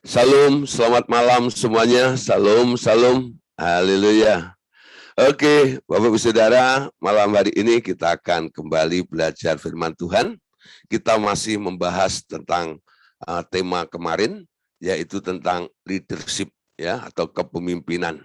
Salam, selamat malam semuanya. Salam, salam. Haleluya. Oke, Bapak Ibu Saudara, malam hari ini kita akan kembali belajar firman Tuhan. Kita masih membahas tentang tema kemarin, yaitu tentang leadership ya atau kepemimpinan.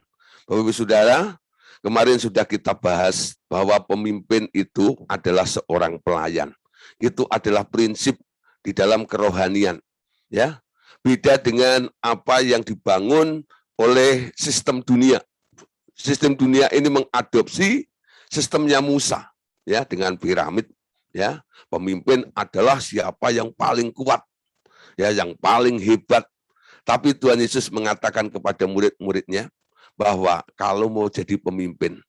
Bapak Ibu Saudara, kemarin sudah kita bahas bahwa pemimpin itu adalah seorang pelayan. Itu adalah prinsip di dalam kerohanian, ya. Beda dengan apa yang dibangun oleh sistem dunia. Sistem dunia ini mengadopsi sistemnya Musa, ya, dengan piramid, ya. Pemimpin adalah siapa yang paling kuat, ya, yang paling hebat. Tapi Tuhan Yesus mengatakan kepada murid-muridnya bahwa kalau mau jadi pemimpin,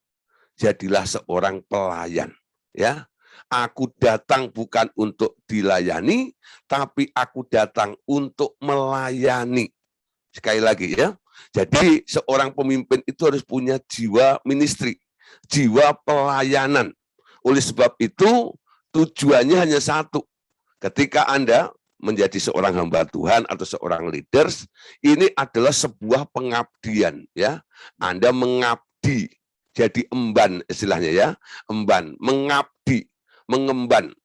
jadilah seorang pelayan, ya. Aku datang bukan untuk dilayani, tapi aku datang untuk melayani. Sekali lagi ya. Jadi seorang pemimpin itu harus punya jiwa ministry, jiwa pelayanan. Oleh sebab itu tujuannya hanya satu. Ketika Anda menjadi seorang hamba Tuhan atau seorang leaders, ini adalah sebuah pengabdian ya. Anda mengabdi, jadi emban istilahnya ya, emban, mengabdi,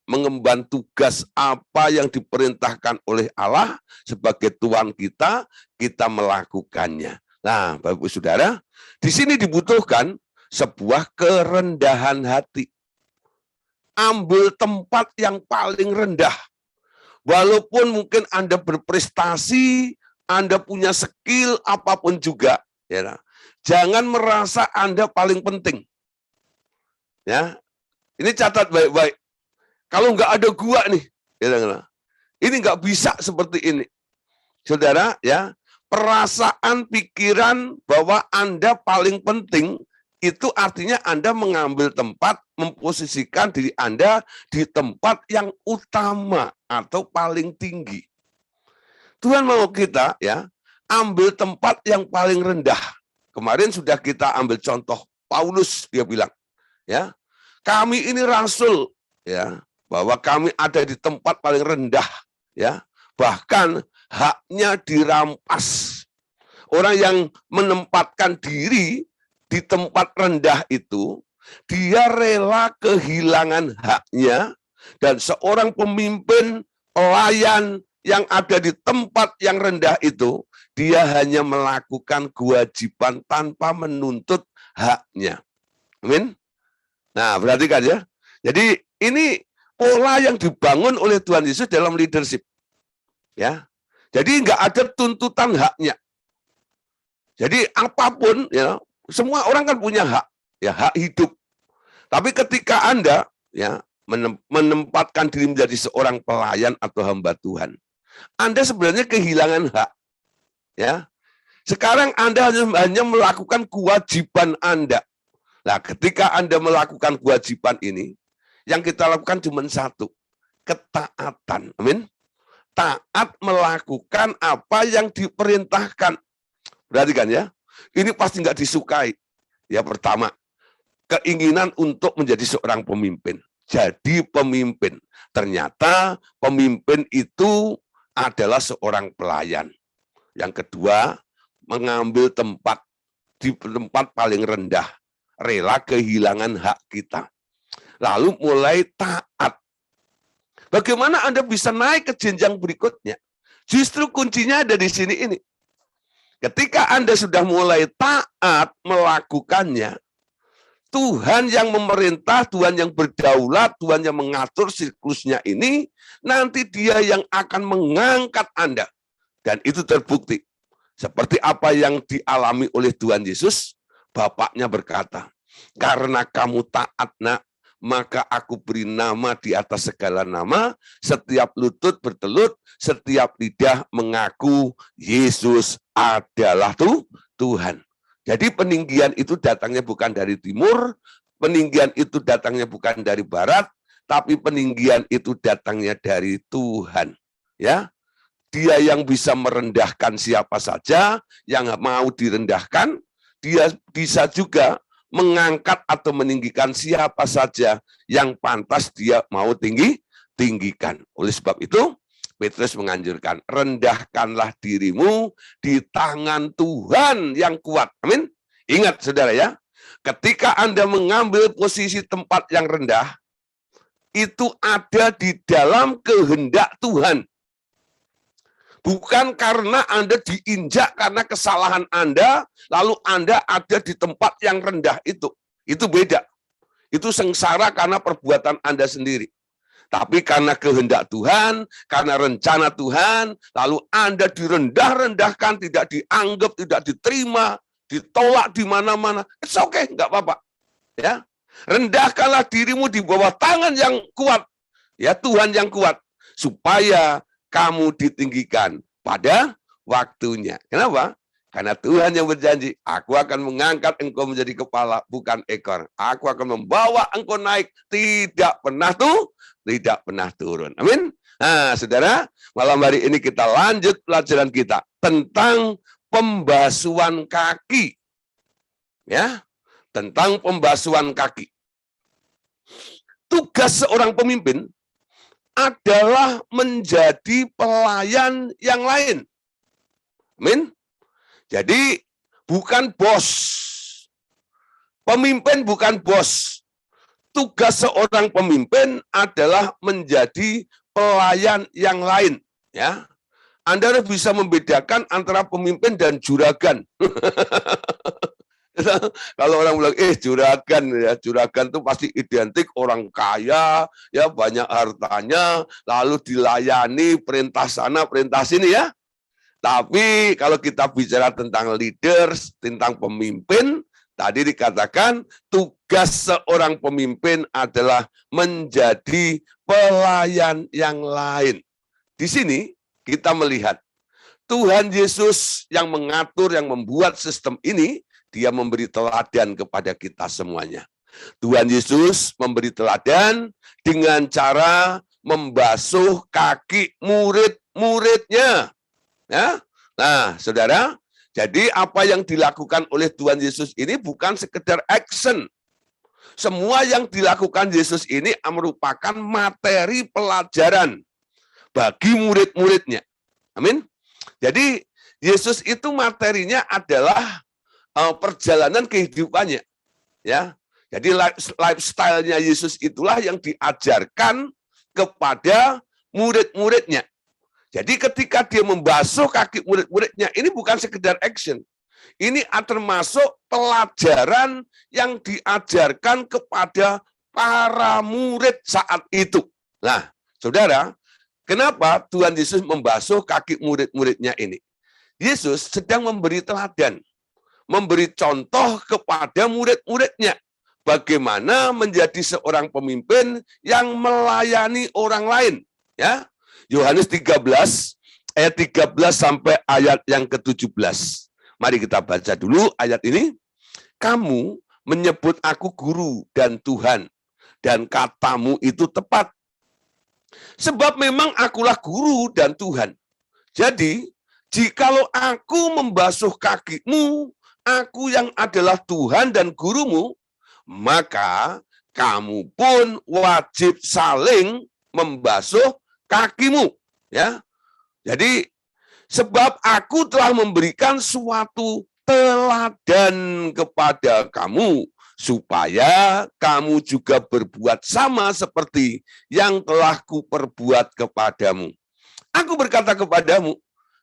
mengemban tugas apa yang diperintahkan oleh Allah sebagai Tuhan kita melakukannya. Nah, Bapak Ibu Saudara, di sini dibutuhkan sebuah kerendahan hati. Ambil tempat yang paling rendah. Walaupun mungkin Anda berprestasi, Anda punya skill apapun juga, ya. Jangan merasa Anda paling penting. Ya, ini catat baik-baik. Kalau nggak ada gua nih, ini nggak bisa seperti ini. Saudara, ya, perasaan pikiran bahwa Anda paling penting, itu artinya Anda mengambil tempat, memposisikan diri Anda di tempat yang utama atau paling tinggi. Tuhan mau kita, ya, ambil tempat yang paling rendah. Kemarin sudah kita ambil contoh Paulus, dia bilang, ya, kami ini rasul, ya, bahwa kami ada di tempat paling rendah, ya, bahkan haknya dirampas. Orang yang menempatkan diri di tempat rendah itu, dia rela kehilangan haknya, dan seorang pemimpin, pelayan yang ada di tempat yang rendah itu, dia hanya melakukan kewajiban tanpa menuntut haknya. Amin. Nah, perhatikan ya. Jadi ini pola yang dibangun oleh Tuhan Yesus dalam leadership. Ya. Jadi nggak ada tuntutan haknya. Jadi apapun, ya, semua orang kan punya hak, ya, hak hidup. Tapi ketika Anda, ya, menempatkan diri menjadi seorang pelayan atau hamba Tuhan, Anda sebenarnya kehilangan hak. Ya. Sekarang Anda hanya melakukan kewajiban Anda. Nah, ketika Anda melakukan kewajiban ini, yang kita lakukan cuma satu, ketaatan. Amin. Taat melakukan apa yang diperintahkan. Perhatikan ya, ini pasti nggak disukai. Ya, pertama, keinginan untuk menjadi seorang pemimpin. Jadi pemimpin. Ternyata pemimpin itu adalah seorang pelayan. Yang kedua, mengambil tempat di tempat paling rendah. Rela kehilangan hak kita. Lalu mulai taat. Bagaimana Anda bisa naik ke jenjang berikutnya? Justru kuncinya ada di sini ini. Ketika Anda sudah mulai taat melakukannya, Tuhan yang memerintah, Tuhan yang berdaulat, Tuhan yang mengatur siklusnya ini, nanti Dia yang akan mengangkat Anda. Dan itu terbukti. Seperti apa yang dialami oleh Tuhan Yesus, Bapaknya berkata, karena kamu taat, nak, maka aku beri nama di atas segala nama, setiap lutut bertelut, setiap lidah mengaku Yesus adalah Tuhan. Jadi peninggian itu datangnya bukan dari timur, peninggian itu datangnya bukan dari barat, tapi peninggian itu datangnya dari Tuhan. Ya, Dia yang bisa merendahkan siapa saja yang mau direndahkan, Dia bisa juga mengangkat atau meninggikan siapa saja yang pantas Dia mau tinggikan. Oleh sebab itu, Petrus menganjurkan, rendahkanlah dirimu di tangan Tuhan yang kuat. Amin. Ingat saudara ya, ketika Anda mengambil posisi tempat yang rendah, itu ada di dalam kehendak Tuhan. Bukan karena Anda diinjak karena kesalahan Anda, lalu Anda ada di tempat yang rendah itu. Itu beda. Itu sengsara karena perbuatan Anda sendiri. Tapi karena kehendak Tuhan, karena rencana Tuhan, lalu Anda direndah-rendahkan, tidak dianggap, tidak diterima, ditolak di mana-mana. It's okay, nggak apa-apa. Ya, rendahkanlah dirimu di bawah tangan yang kuat, ya Tuhan yang kuat, supaya kamu ditinggikan pada waktunya. Kenapa? Karena Tuhan yang berjanji, aku akan mengangkat engkau menjadi kepala, bukan ekor. Aku akan membawa engkau naik, tidak pernah turun. Amin. Nah, saudara, malam hari ini kita lanjut pelajaran kita tentang pembasuhan kaki. Ya, tentang pembasuhan kaki. Tugas seorang pemimpin adalah menjadi pelayan yang lain. Amin. Jadi bukan bos. Pemimpin bukan bos. Tugas seorang pemimpin adalah menjadi pelayan yang lain. Ya, Anda harus bisa membedakan antara pemimpin dan juragan. Kalau orang bilang, juragan itu pasti identik orang kaya, ya banyak hartanya, lalu dilayani perintah sana, perintah sini ya. Tapi kalau kita bicara tentang leaders, tentang pemimpin, tadi dikatakan tugas seorang pemimpin adalah menjadi pelayan yang lain. Di sini kita melihat Tuhan Yesus yang mengatur, yang membuat sistem ini, dia memberi teladan kepada kita semuanya. Tuhan Yesus memberi teladan dengan cara membasuh kaki murid-muridnya. Ya? Nah, saudara, jadi apa yang dilakukan oleh Tuhan Yesus ini bukan sekedar action. Semua yang dilakukan Yesus ini merupakan materi pelajaran bagi murid-muridnya. Amin. Jadi Yesus itu materinya adalah perjalanan kehidupannya. Ya. Jadi lifestyle-nya Yesus itulah yang diajarkan kepada murid-muridnya. Jadi ketika dia membasuh kaki murid-muridnya, ini bukan sekedar action. Ini termasuk pelajaran yang diajarkan kepada para murid saat itu. Nah, saudara, kenapa Tuhan Yesus membasuh kaki murid-muridnya ini? Yesus sedang memberi teladan, memberi contoh kepada murid-muridnya. Bagaimana menjadi seorang pemimpin yang melayani orang lain. Ya, Yohanes 13 ayat 13 sampai ayat yang ke-17. Mari kita baca dulu ayat ini. Kamu menyebut aku guru dan Tuhan, dan katamu itu tepat. Sebab memang akulah guru dan Tuhan. Jadi, jikalau aku membasuh kakimu, aku yang adalah Tuhan dan gurumu, maka kamu pun wajib saling membasuh kakimu, ya. Jadi sebab aku telah memberikan suatu teladan kepada kamu supaya kamu juga berbuat sama seperti yang telah kuperbuat kepadamu. Aku berkata kepadamu,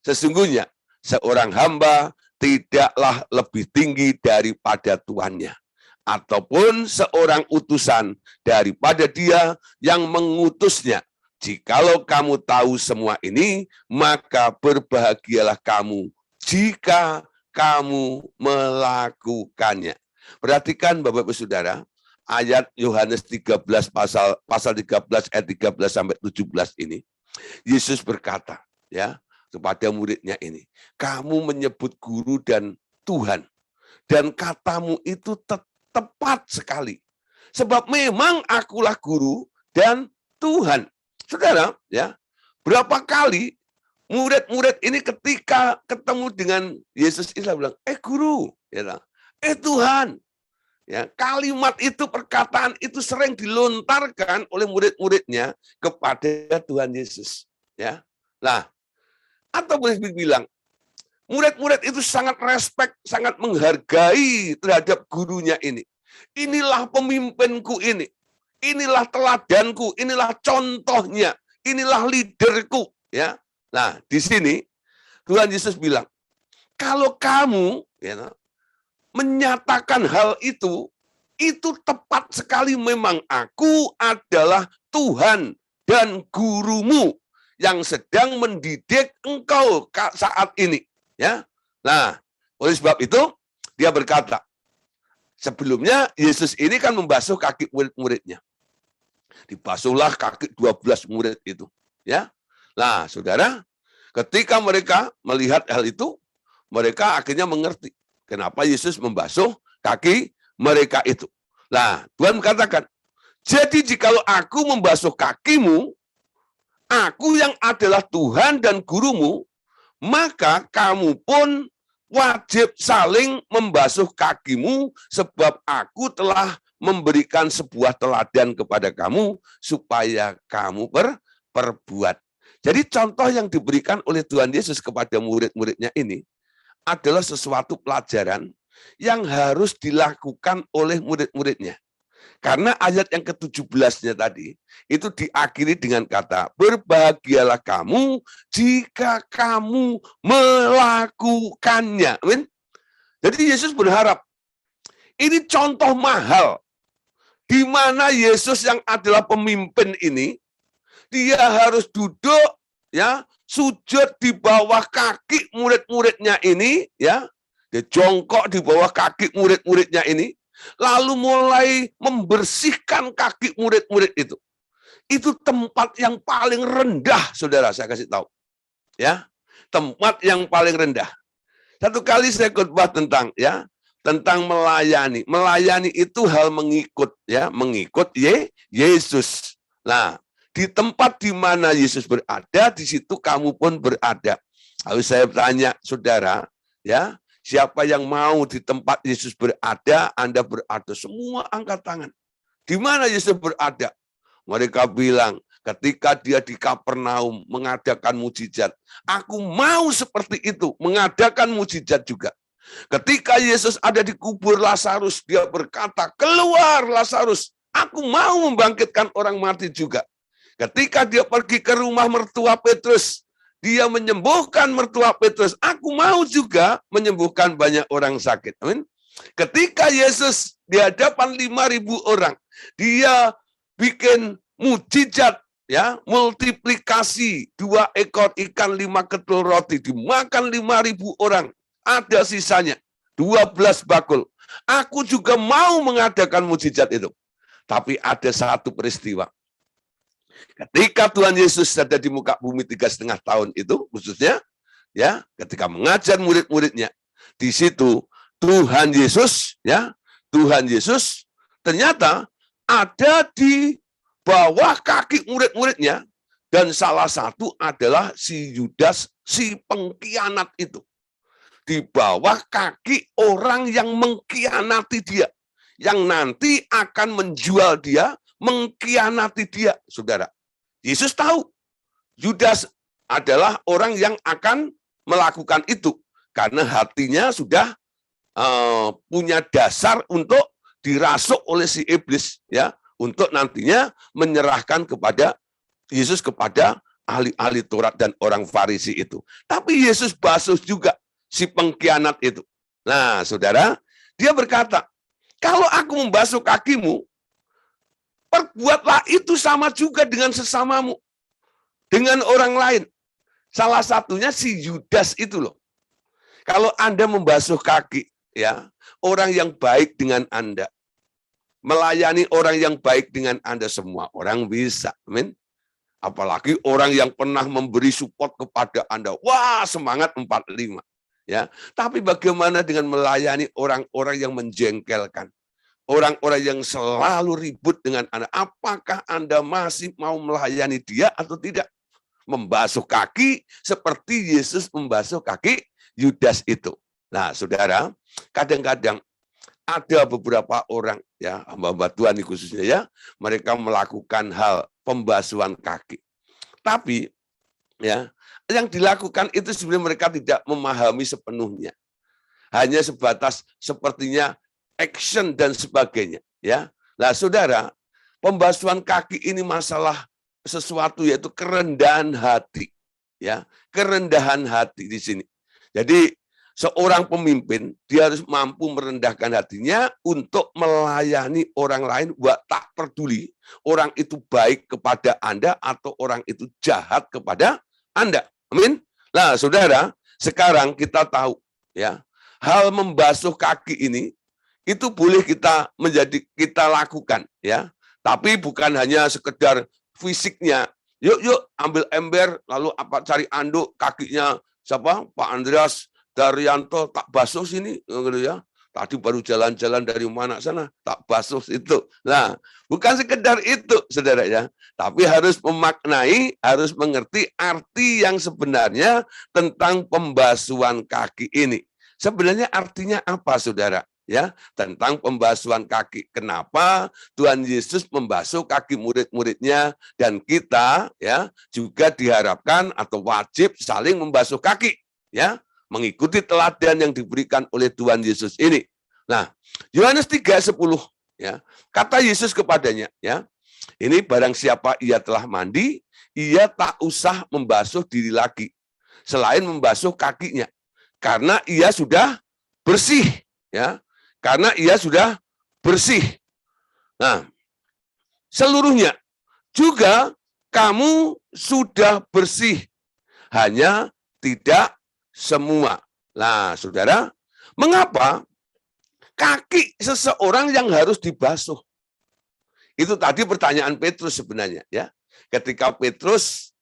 sesungguhnya seorang hamba tidaklah lebih tinggi daripada tuannya, ataupun seorang utusan daripada dia yang mengutusnya. Jikalau kamu tahu semua ini, maka berbahagialah kamu jika kamu melakukannya. Perhatikan Bapak-Ibu Saudara, ayat Yohanes 13 pasal 13 ayat 13 sampai 17 ini. Yesus berkata, ya, kepada muridnya ini, kamu menyebut guru dan Tuhan, dan katamu itu tepat sekali. Sebab memang akulah guru dan Tuhan. Saudara, ya, berapa kali murid-murid ini ketika ketemu dengan Yesus itu bilang, guru, ya, Tuhan. Ya, kalimat itu, perkataan itu sering dilontarkan oleh murid-muridnya kepada Tuhan Yesus. Ya, Nah, atau boleh dibilang, murid-murid itu sangat respect, sangat menghargai terhadap gurunya ini. Inilah pemimpinku ini. Inilah teladanku, inilah contohnya, inilah leaderku, ya. Nah, di sini Tuhan Yesus bilang, kalau kamu menyatakan hal itu tepat sekali, memang aku adalah Tuhan dan gurumu yang sedang mendidik engkau saat ini, ya. Nah, oleh sebab itu dia berkata, sebelumnya Yesus ini kan membasuh kaki murid-muridnya. Dibasuhlah kaki 12 murid itu, ya. Nah, Saudara, ketika mereka melihat hal itu, mereka akhirnya mengerti kenapa Yesus membasuh kaki mereka itu. Nah, Tuhan katakan, jadi jikalau aku membasuh kakimu, aku yang adalah Tuhan dan gurumu, maka kamu pun wajib saling membasuh kakimu, sebab aku telah memberikan sebuah teladan kepada kamu, supaya kamu berbuat. Jadi contoh yang diberikan oleh Tuhan Yesus kepada murid-muridnya ini adalah sesuatu pelajaran yang harus dilakukan oleh murid-muridnya. Karena ayat yang ke-17-nya tadi, itu diakhiri dengan kata, berbahagialah kamu jika kamu melakukannya. Amin. Jadi Yesus berharap, ini contoh mahal, di mana Yesus yang adalah pemimpin ini, dia harus duduk, ya, sujud di bawah kaki murid-muridnya ini, ya, dia jongkok di bawah kaki murid-muridnya ini, lalu mulai membersihkan kaki murid-murid itu. Itu tempat yang paling rendah, Saudara, saya kasih tahu. Ya, tempat yang paling rendah. Satu kali saya khotbah tentang melayani. Melayani itu hal mengikut, ya, mengikut Yesus. Nah, di tempat di mana Yesus berada, di situ kamu pun berada. Lalu saya tanya, Saudara, ya, siapa yang mau di tempat Yesus berada, Anda berada. Semua angkat tangan. Di mana Yesus berada? Mereka bilang, ketika dia di Kapernaum mengadakan mujizat, aku mau seperti itu, mengadakan mujizat juga. Ketika Yesus ada di kubur Lazarus, dia berkata, keluar Lazarus, aku mau membangkitkan orang mati juga. Ketika dia pergi ke rumah mertua Petrus, dia menyembuhkan mertua Petrus. Aku mau juga menyembuhkan banyak orang sakit. Amin. Ketika Yesus di hadapan 5.000 orang, dia bikin mujizat, ya, multiplikasi 2 ekor ikan, 5 ketul roti, dimakan 5.000 orang. Ada sisanya 12 bakul. Aku juga mau mengadakan mujizat itu. Tapi ada satu peristiwa. Ketika Tuhan Yesus ada di muka bumi 3,5 tahun itu, khususnya, ya, ketika mengajar murid-muridnya, di situ Tuhan Yesus, ya, Tuhan Yesus ternyata ada di bawah kaki murid-muridnya, dan salah satu adalah si Yudas, si pengkhianat itu. Di bawah kaki orang yang mengkhianati dia, yang nanti akan menjual dia, mengkhianati dia, Saudara. Yesus tahu Yudas adalah orang yang akan melakukan itu, karena hatinya sudah punya dasar untuk dirasuk oleh si iblis, ya, untuk nantinya menyerahkan kepada Yesus, kepada ahli-ahli Taurat dan orang Farisi itu. Tapi Yesus basuh juga si pengkhianat itu. Nah, Saudara, dia berkata, kalau aku membasuh kakimu, perbuatlah itu sama juga dengan sesamamu, dengan orang lain. Salah satunya si Yudas itu loh. Kalau Anda membasuh kaki, ya, orang yang baik dengan Anda, melayani orang yang baik dengan Anda, semua orang bisa. Amin. Apalagi orang yang pernah memberi support kepada Anda. Wah, semangat 45. Ya. Tapi bagaimana dengan melayani orang-orang yang menjengkelkan? Orang-orang yang selalu ribut dengan Anda, apakah Anda masih mau melayani dia atau tidak? Membasuh kaki seperti Yesus membasuh kaki Yudas itu. Nah, Saudara, kadang-kadang ada beberapa orang, ya, hamba-hamba Tuhan khususnya, ya, mereka melakukan hal pembasuhan kaki. Tapi ya. Yang dilakukan itu sebenarnya mereka tidak memahami sepenuhnya. Hanya sebatas sepertinya action dan sebagainya, ya. Nah, Saudara, pembasuhan kaki ini masalah sesuatu, yaitu kerendahan hati, ya. Kerendahan hati di sini. Jadi seorang pemimpin, dia harus mampu merendahkan hatinya untuk melayani orang lain, tak peduli orang itu baik kepada Anda atau orang itu jahat kepada Anda. Amin. Nah, Saudara, sekarang kita tahu, ya, hal membasuh kaki ini itu boleh kita lakukan, ya. Tapi bukan hanya sekedar fisiknya. Yuk ambil ember lalu cari anduk kakinya siapa? Pak Andreas Daryanto, tak basuh sini, gitu ya. Tadi baru jalan-jalan dari mana sana, tak basuh itu. Nah, bukan sekedar itu, Saudara, ya. Tapi harus memaknai, harus mengerti arti yang sebenarnya tentang pembasuhan kaki ini. Sebenarnya artinya apa, Saudara? Ya, tentang pembasuhan kaki. Kenapa Tuhan Yesus membasuh kaki murid-muridnya, dan kita, ya, juga diharapkan atau wajib saling membasuh kaki, ya, mengikuti teladan yang diberikan oleh Tuhan Yesus ini. Nah, Yohanes 3:10, ya, kata Yesus kepadanya, ya, ini barang siapa ia telah mandi, ia tak usah membasuh diri lagi, selain membasuh kakinya, karena ia sudah bersih, ya, karena ia sudah bersih. Nah, seluruhnya juga kamu sudah bersih, hanya tidak semua. Nah, Saudara, mengapa kaki seseorang yang harus dibasuh? Itu tadi pertanyaan Petrus sebenarnya, ya. Ketika Petrus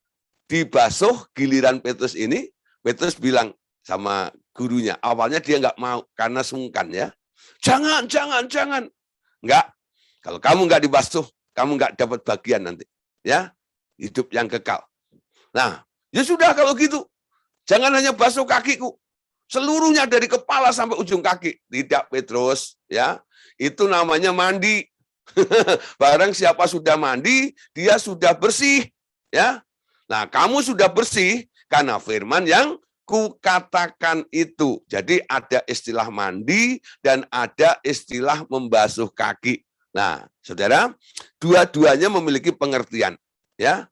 dibasuh, giliran Petrus ini, Petrus bilang sama gurunya, awalnya dia nggak mau karena sungkan, ya. Jangan. Enggak. Kalau kamu nggak dibasuh, kamu nggak dapat bagian nanti, ya. Hidup yang kekal. Nah, ya sudah kalau gitu. Jangan hanya basuh kakiku, seluruhnya dari kepala sampai ujung kaki. Tidak, Petrus, ya. Itu namanya mandi. Barang siapa sudah mandi, dia sudah bersih, ya. Nah, kamu sudah bersih karena firman yang kukatakan itu. Jadi ada istilah mandi dan ada istilah membasuh kaki. Nah, Saudara, dua-duanya memiliki pengertian, ya.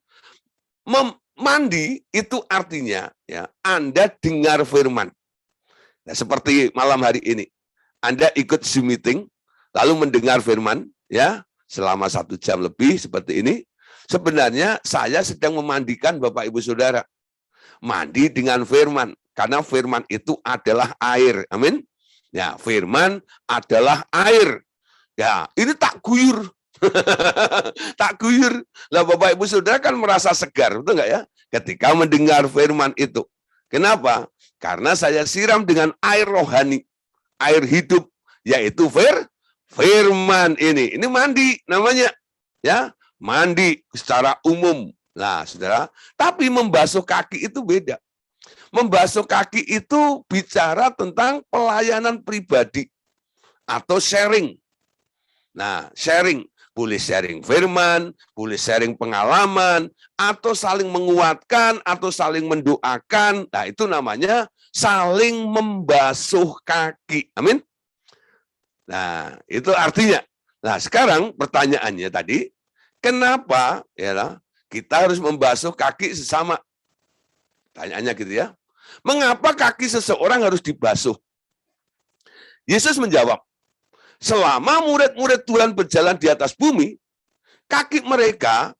Mandi itu artinya, ya, Anda dengar firman. Nah, seperti malam hari ini, Anda ikut Zoom meeting, lalu mendengar firman, ya, selama 1 jam lebih seperti ini. Sebenarnya saya sedang memandikan Bapak Ibu Saudara. Mandi dengan firman, karena firman itu adalah air. Amin. Ya, firman adalah air. Ya, ini tak guyur. Tak guyur. Lah Bapak Ibu Saudara kan merasa segar, betul enggak, ya? Ketika mendengar firman itu. Kenapa? Karena saya siram dengan air rohani, air hidup, yaitu firman ini. Ini mandi namanya, ya, mandi secara umum. Nah, Saudara, tapi membasuh kaki itu beda. Membasuh kaki itu bicara tentang pelayanan pribadi atau sharing. Nah, sharing, boleh sharing firman, boleh sharing pengalaman, atau saling menguatkan, atau saling mendoakan. Nah, itu namanya saling membasuh kaki. Amin. Nah, itu artinya. Nah, sekarang pertanyaannya tadi, kenapa, ya, kita harus membasuh kaki sesama? Tanyaannya gitu, ya. Mengapa kaki seseorang harus dibasuh? Yesus menjawab, selama murid-murid Tuhan berjalan di atas bumi, kaki mereka,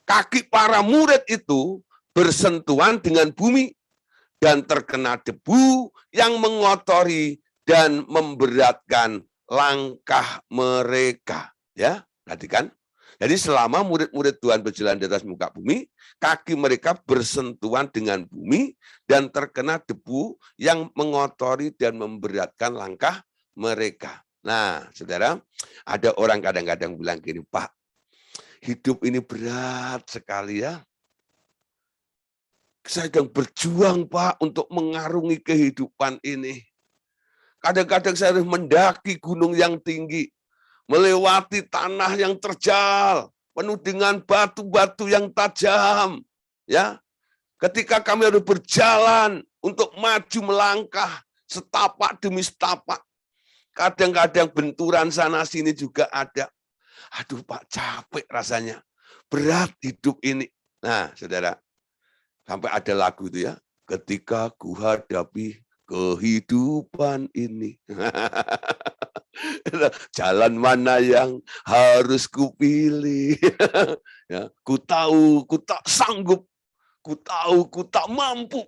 kaki para murid itu bersentuhan dengan bumi dan terkena debu yang mengotori dan memberatkan langkah mereka. Ya, perhatikan. Jadi selama murid-murid Tuhan berjalan di atas muka bumi, kaki mereka bersentuhan dengan bumi dan terkena debu yang mengotori dan memberatkan langkah mereka. Nah, Saudara, ada orang kadang-kadang bilang gini, Pak, hidup ini berat sekali, ya. Saya sedang berjuang, Pak, untuk mengarungi kehidupan ini. Kadang-kadang saya harus mendaki gunung yang tinggi, melewati tanah yang terjal, penuh dengan batu-batu yang tajam, ya. Ketika kami harus berjalan untuk maju melangkah setapak demi setapak. Kadang-kadang benturan sana sini juga ada. Aduh Pak, capek rasanya. Berat hidup ini. Nah, saudara, sampai ada lagu itu ya. Ketika ku hadapi kehidupan ini. Jalan mana yang harus kupilih. Ya, ku tahu, ku tak sanggup. Ku tahu, ku tak mampu.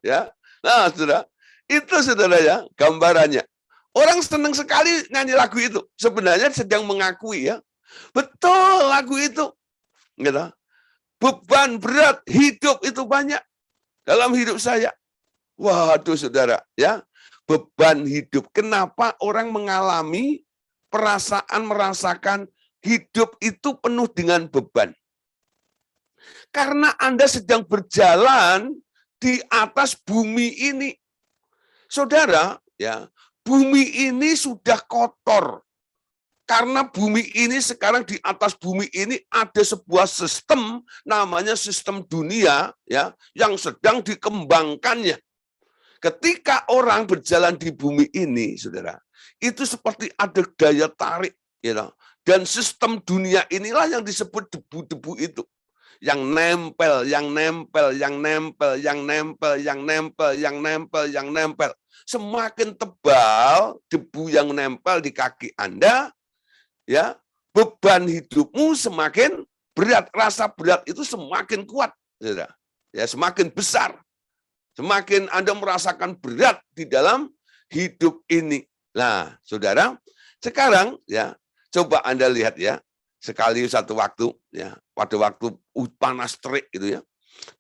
Ya, nah saudara, itu saudara ya gambarannya. Orang senang sekali nyanyi lagu itu. Sebenarnya sedang mengakui ya. Betul lagu itu. Gitu. Beban berat hidup itu banyak dalam hidup saya. Waduh saudara ya. Beban hidup. Kenapa orang mengalami merasakan hidup itu penuh dengan beban? Karena Anda sedang berjalan di atas bumi ini. Saudara, ya, bumi ini sudah kotor. Karena bumi ini sekarang di atas bumi ini ada sebuah sistem namanya sistem dunia ya yang sedang dikembangkannya. Ketika orang berjalan di bumi ini, Saudara, itu seperti ada daya tarik, ya. Dan sistem dunia inilah yang disebut debu-debu itu. Yang nempel, yang nempel, yang nempel, yang nempel, yang nempel, yang nempel, yang nempel. Semakin tebal debu yang nempel di kaki Anda, ya, beban hidupmu semakin berat, rasa berat itu semakin kuat, Saudara. Ya, semakin besar. Semakin Anda merasakan berat di dalam hidup ini. Nah, Saudara, sekarang ya, coba Anda lihat ya, sekali satu waktu ya, pada waktu panas terik gitu ya,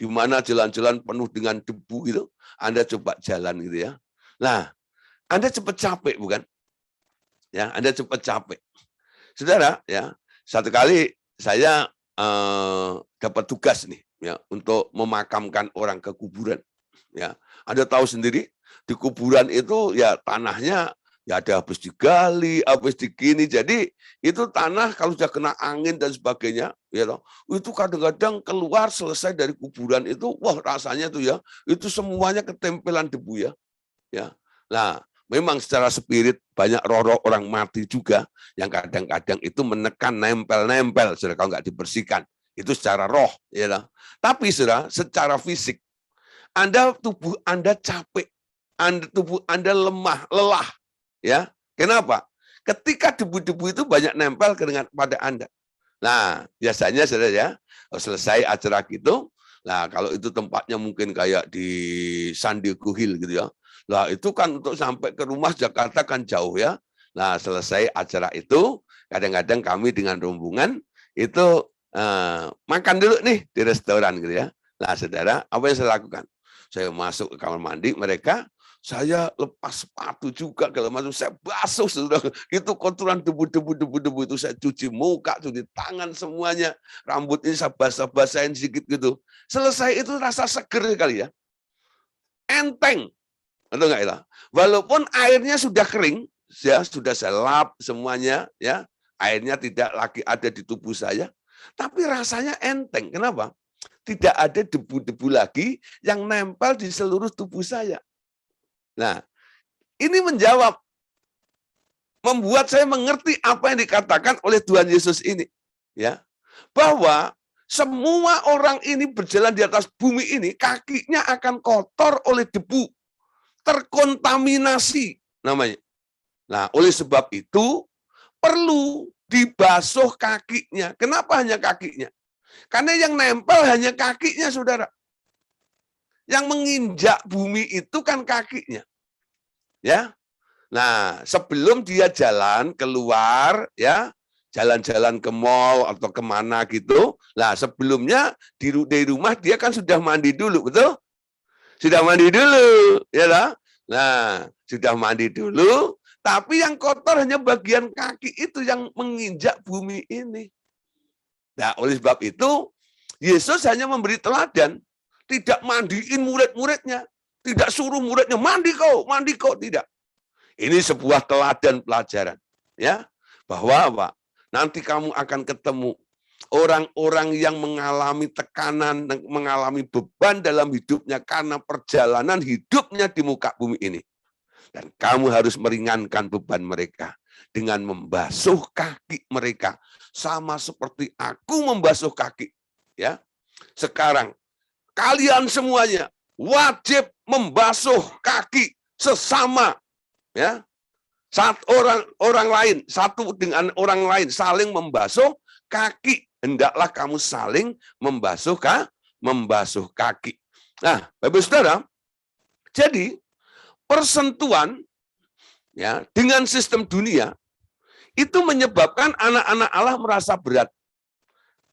di mana jalan-jalan penuh dengan debu gitu, Anda coba jalan gitu ya. Nah, Anda cepat capek bukan? Ya, Anda cepat capek. Saudara, ya, satu kali saya dapat tugas nih ya untuk memakamkan orang ke kuburan. Ya, Anda tahu sendiri di kuburan itu ya tanahnya ya ada habis digali, habis digini. Jadi itu tanah kalau sudah kena angin dan sebagainya, ya toh, itu kadang-kadang keluar selesai dari kuburan itu, wah rasanya tuh ya, itu semuanya ketempelan debu ya. Ya. Nah, memang secara spirit banyak roh-roh orang mati juga yang kadang-kadang itu menekan nempel-nempel, saudara, kalau nggak dibersihkan. Itu secara roh, ya toh. Tapi saudara, secara fisik tubuh Anda capek, tubuh Anda lemah, lelah, ya. Kenapa? Ketika debu-debu itu banyak nempel pada Anda. Nah, biasanya saudara ya, selesai acara gitu, nah kalau itu tempatnya mungkin kayak di San Diego Hill gitu ya. Lah itu kan untuk sampai ke rumah Jakarta kan jauh ya. Nah, selesai acara itu, kadang-kadang kami dengan rombongan itu makan dulu nih di restoran gitu ya. Nah, saudara, apa yang saya lakukan? Saya masuk ke kamar mandi mereka, saya lepas sepatu juga kalau masuk, saya basuh sudah itu kotoran debu itu saya cuci muka, cuci tangan semuanya, rambut ini saya basah-basahin sedikit gitu. Selesai itu rasa seger kali ya, enteng, atau enggak itu? Walaupun airnya sudah kering, ya sudah saya lap semuanya, ya airnya tidak lagi ada di tubuh saya, tapi rasanya enteng. Kenapa? Tidak ada debu-debu lagi yang nempel di seluruh tubuh saya. Nah, ini membuat saya mengerti apa yang dikatakan oleh Tuhan Yesus ini, ya, bahwa semua orang ini berjalan di atas bumi ini, kakinya akan kotor oleh debu, terkontaminasi namanya. Nah, oleh sebab itu perlu dibasuh kakinya. Kenapa hanya kakinya? Karena yang nempel hanya kakinya, saudara. Yang menginjak bumi itu kan kakinya. Ya. Nah, sebelum dia jalan keluar, ya, jalan-jalan ke mall atau kemana gitu, nah sebelumnya di rumah dia kan sudah mandi dulu, betul? Sudah mandi dulu, ya lah. Nah, sudah mandi dulu, tapi yang kotor hanya bagian kaki itu yang menginjak bumi ini. Nah, oleh sebab itu, Yesus hanya memberi teladan, tidak mandiin murid-muridnya, tidak suruh muridnya mandi kau, tidak. Ini sebuah teladan pelajaran, ya, bahwa apa? Nanti kamu akan ketemu orang-orang yang mengalami tekanan, mengalami beban dalam hidupnya karena perjalanan hidupnya di muka bumi ini. Dan kamu harus meringankan beban mereka dengan membasuh kaki mereka, sama seperti aku membasuh kaki. Ya, sekarang kalian semuanya wajib membasuh kaki sesama, ya. Saat orang lain, satu dengan orang lain saling membasuh kaki, hendaklah kamu saling membasuh kaki. Nah, Bapak Saudara, jadi persentuhan ya dengan sistem dunia itu menyebabkan anak-anak Allah merasa berat.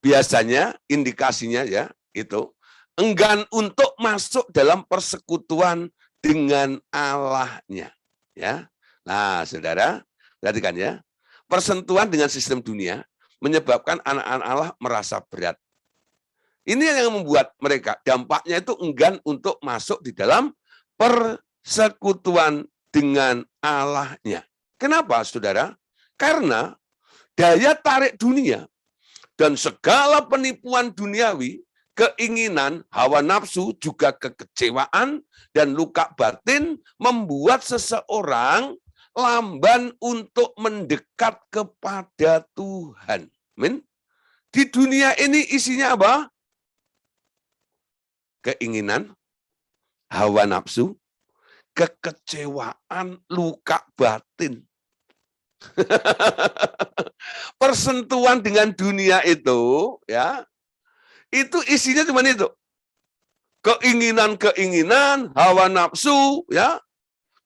Biasanya indikasinya ya itu enggan untuk masuk dalam persekutuan dengan Allahnya, ya. Nah, saudara, perhatikan ya, persentuhan dengan sistem dunia menyebabkan anak-anak Allah merasa berat. Ini yang membuat mereka, dampaknya itu enggan untuk masuk di dalam persekutuan dengan Allahnya. Kenapa, saudara? Karena daya tarik dunia dan segala penipuan duniawi, keinginan, hawa nafsu, juga kekecewaan, dan luka batin membuat seseorang lamban untuk mendekat kepada Tuhan. Amin. Di dunia ini isinya apa? Keinginan, hawa nafsu, kekecewaan, luka batin. Persentuhan dengan dunia itu, ya, itu isinya cuma itu. Keinginan-keinginan, hawa nafsu, ya,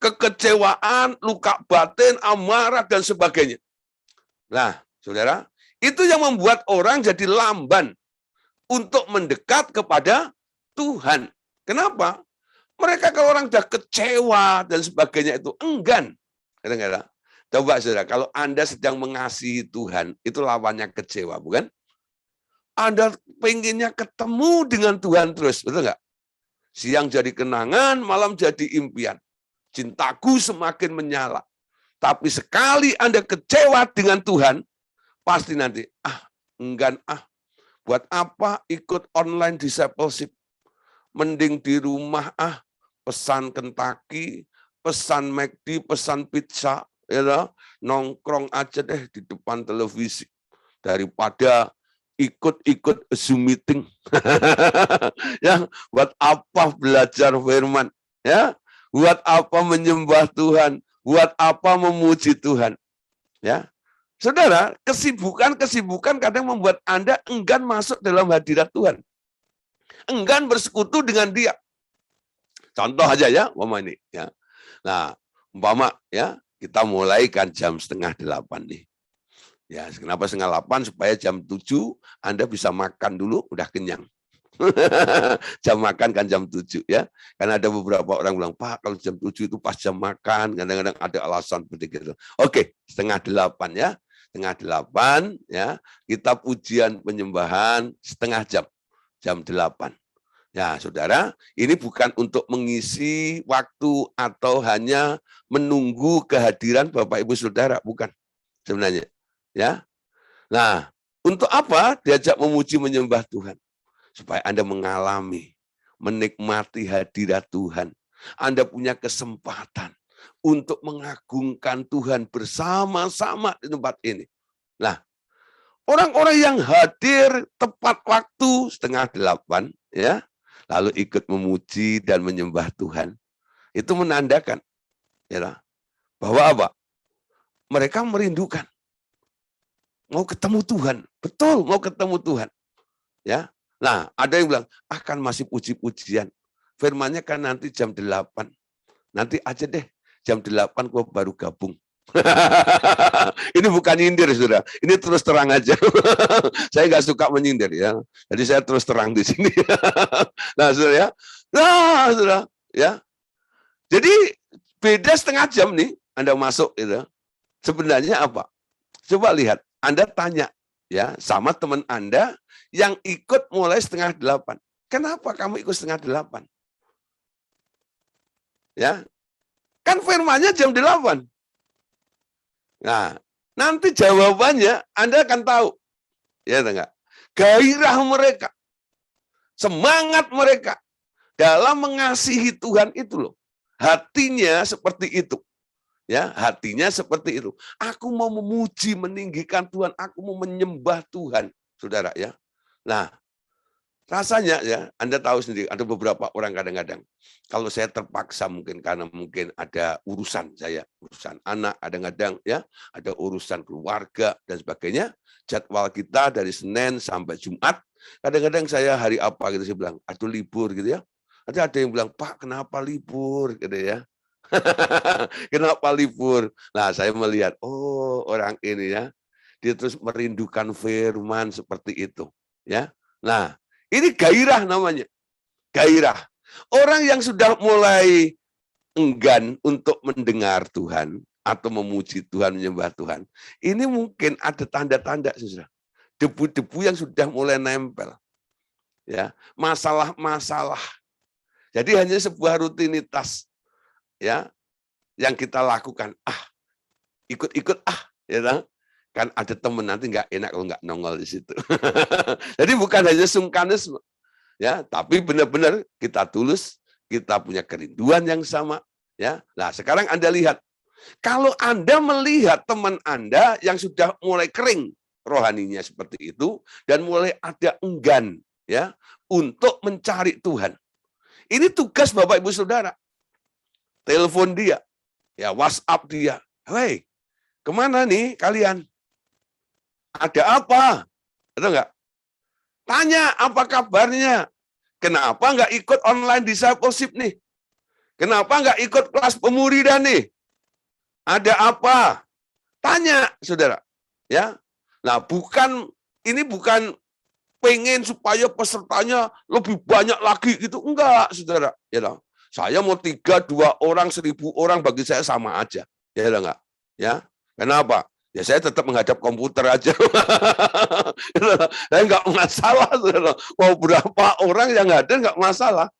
kekecewaan, luka batin, amarah, dan sebagainya. Nah, saudara, itu yang membuat orang jadi lamban untuk mendekat kepada Tuhan. Kenapa? Mereka kalau orang sudah kecewa dan sebagainya itu enggan. Kadang-kadang. Coba saudara, kalau Anda sedang mengasihi Tuhan, itu lawannya kecewa, bukan? Anda pengennya ketemu dengan Tuhan terus, betul nggak? Siang jadi kenangan, malam jadi impian. Cintaku semakin menyala. Tapi sekali Anda kecewa dengan Tuhan, pasti nanti, enggan, buat apa ikut online discipleship? Mending di rumah, pesan Kentucky, pesan McD, pesan pizza, ya, nongkrong aja deh di depan televisi. Daripada ikut Zoom meeting. Ya, buat apa belajar firman? Ya, buat apa menyembah Tuhan? Buat apa memuji Tuhan? Ya, saudara, kesibukan kadang membuat Anda enggan masuk dalam hadirat Tuhan, enggan bersekutu dengan Dia. Contoh aja ya, umpama ini. Ya, nah, umpama ya kita mulai kan jam 7:30 nih. Ya, kenapa 7:30? Supaya jam 7 Anda bisa makan dulu, udah kenyang. Jam makan kan jam 7 ya. Karena ada beberapa orang bilang, Pak, kalau jam 7 itu pas jam makan, kadang-kadang ada alasan begitu. Oke, 7:30 ya. 7:30 ya, kita pujian penyembahan setengah jam, jam 8. Ya, saudara, ini bukan untuk mengisi waktu atau hanya menunggu kehadiran Bapak Ibu Saudara, bukan sebenarnya. Ya, nah, untuk apa diajak memuji menyembah Tuhan? Supaya Anda mengalami, menikmati hadirat Tuhan. Anda punya kesempatan untuk mengagungkan Tuhan bersama-sama di tempat ini. Nah, orang-orang yang hadir tepat waktu 7:30, ya, lalu ikut memuji dan menyembah Tuhan, itu menandakan, ya, bahwa apa? Mereka merindukan, mau ketemu Tuhan, betul mau ketemu Tuhan, ya. Nah, ada yang bilang, kan masih puji-pujian. Firmannya kan nanti jam 8. Nanti aja deh, jam 8 gua baru gabung. Ini bukan nyindir, saudara. Ini terus terang aja. Saya nggak suka menyindir, ya. Jadi saya terus terang di sini. Nah, saudara ya. Nah, saudara, ya. Jadi beda setengah jam nih, Anda masuk itu. Sebenarnya apa? Coba lihat, Anda tanya ya sama teman Anda yang ikut mulai 7:30. Kenapa kamu ikut 7:30? Ya, kan firmannya jam 8. Nah, nanti jawabannya Anda akan tahu. Ya enggak? gairah mereka, semangat mereka dalam mengasihi Tuhan itu loh. Hatinya seperti itu. Ya, hatinya seperti itu. Aku mau memuji, meninggikan Tuhan, aku mau menyembah Tuhan, Saudara ya. Nah, rasanya ya, Anda tahu sendiri, ada beberapa orang kadang-kadang, kalau saya terpaksa mungkin karena mungkin ada urusan saya, urusan anak, kadang-kadang ya, ada urusan keluarga dan sebagainya, jadwal kita dari Senin sampai Jumat, kadang-kadang saya hari apa gitu, saya bilang, aduh libur gitu ya. Ada yang bilang, Pak kenapa libur gitu ya. Kenapa libur? Nah, saya melihat, oh orang ini ya, dia terus merindukan firman seperti itu. Ya, nah ini gairah namanya, gairah. Orang yang sudah mulai enggan untuk mendengar Tuhan atau memuji Tuhan, menyembah Tuhan, ini mungkin ada tanda-tanda, saudara. Debu-debu yang sudah mulai nempel, ya, masalah-masalah. Jadi hanya sebuah rutinitas, ya, yang kita lakukan. Ikut-ikut ya tahu? Kan ada teman nanti nggak enak kalau nggak nongol di situ. Jadi bukan hanya sungkanisme, ya, tapi benar-benar kita tulus, kita punya kerinduan yang sama, ya. Nah, sekarang Anda lihat, kalau Anda melihat teman Anda yang sudah mulai kering rohaninya seperti itu dan mulai ada enggan, ya, untuk mencari Tuhan. Ini tugas Bapak Ibu Saudara. Telepon dia, ya, WhatsApp dia. Hei, kemana nih kalian? Ada apa? Betul nggak? Tanya apa kabarnya? Kenapa nggak ikut online discipleship nih? Kenapa nggak ikut kelas pemuridan nih? Ada apa? Tanya, saudara. Ya, nah ini bukan pengen supaya pesertanya lebih banyak lagi gitu, enggak, saudara. Ya, saya mau 2 orang, 1.000 orang bagi saya sama aja. Ya enggak? Ya, kenapa? Ya saya tetap menghadap komputer aja. Saya nggak masalah. Mau berapa orang yang hadir nggak masalah.